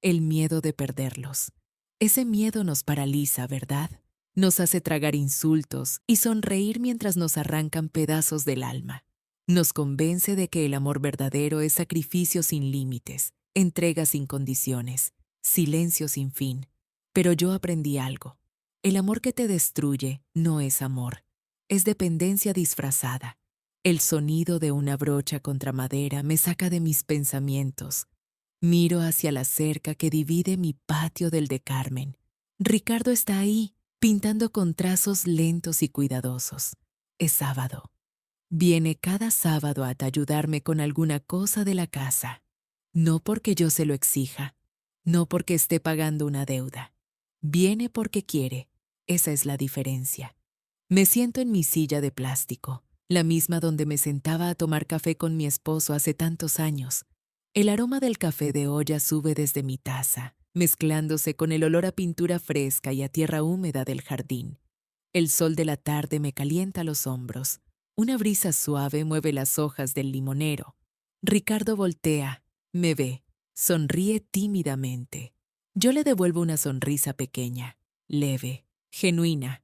El miedo de perderlos. Ese miedo nos paraliza, ¿verdad? Nos hace tragar insultos y sonreír mientras nos arrancan pedazos del alma. Nos convence de que el amor verdadero es sacrificio sin límites, entrega sin condiciones, silencio sin fin. Pero yo aprendí algo. El amor que te destruye no es amor, es dependencia disfrazada. El sonido de una brocha contra madera me saca de mis pensamientos. Miro hacia la cerca que divide mi patio del de Carmen. Ricardo está ahí, pintando con trazos lentos y cuidadosos. Es sábado. Viene cada sábado a ayudarme con alguna cosa de la casa. No porque yo se lo exija, no porque esté pagando una deuda. Viene porque quiere. Esa es la diferencia. Me siento en mi silla de plástico, la misma donde me sentaba a tomar café con mi esposo hace tantos años. El aroma del café de olla sube desde mi taza, mezclándose con el olor a pintura fresca y a tierra húmeda del jardín. El sol de la tarde me calienta los hombros. Una brisa suave mueve las hojas del limonero. Ricardo voltea, me ve, sonríe tímidamente. Yo le devuelvo una sonrisa pequeña, leve, genuina.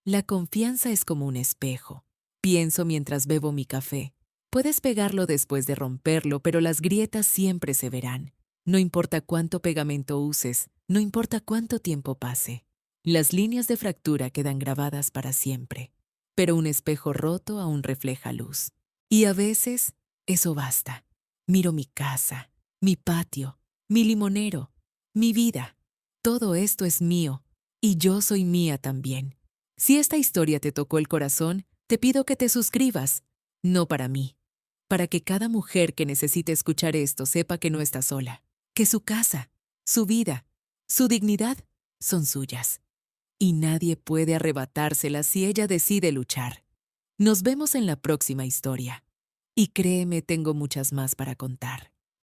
La confianza es como un espejo. Pienso mientras bebo mi café. Puedes pegarlo después de romperlo, pero las grietas siempre se verán. No importa cuánto pegamento uses, no importa cuánto tiempo pase. Las líneas de fractura quedan grabadas para siempre, pero un espejo roto aún refleja luz. Y a veces, eso basta. Miro mi casa, mi patio, mi limonero, mi vida. Todo esto es mío, y yo soy mía también. Si esta historia te tocó el corazón, te pido que te suscribas, no para mí, para que cada mujer que necesite escuchar esto sepa que no está sola, que su casa, su vida, su dignidad son suyas, y nadie puede arrebatárselas si ella decide luchar. Nos vemos en la próxima historia, y créeme, tengo muchas más para contar.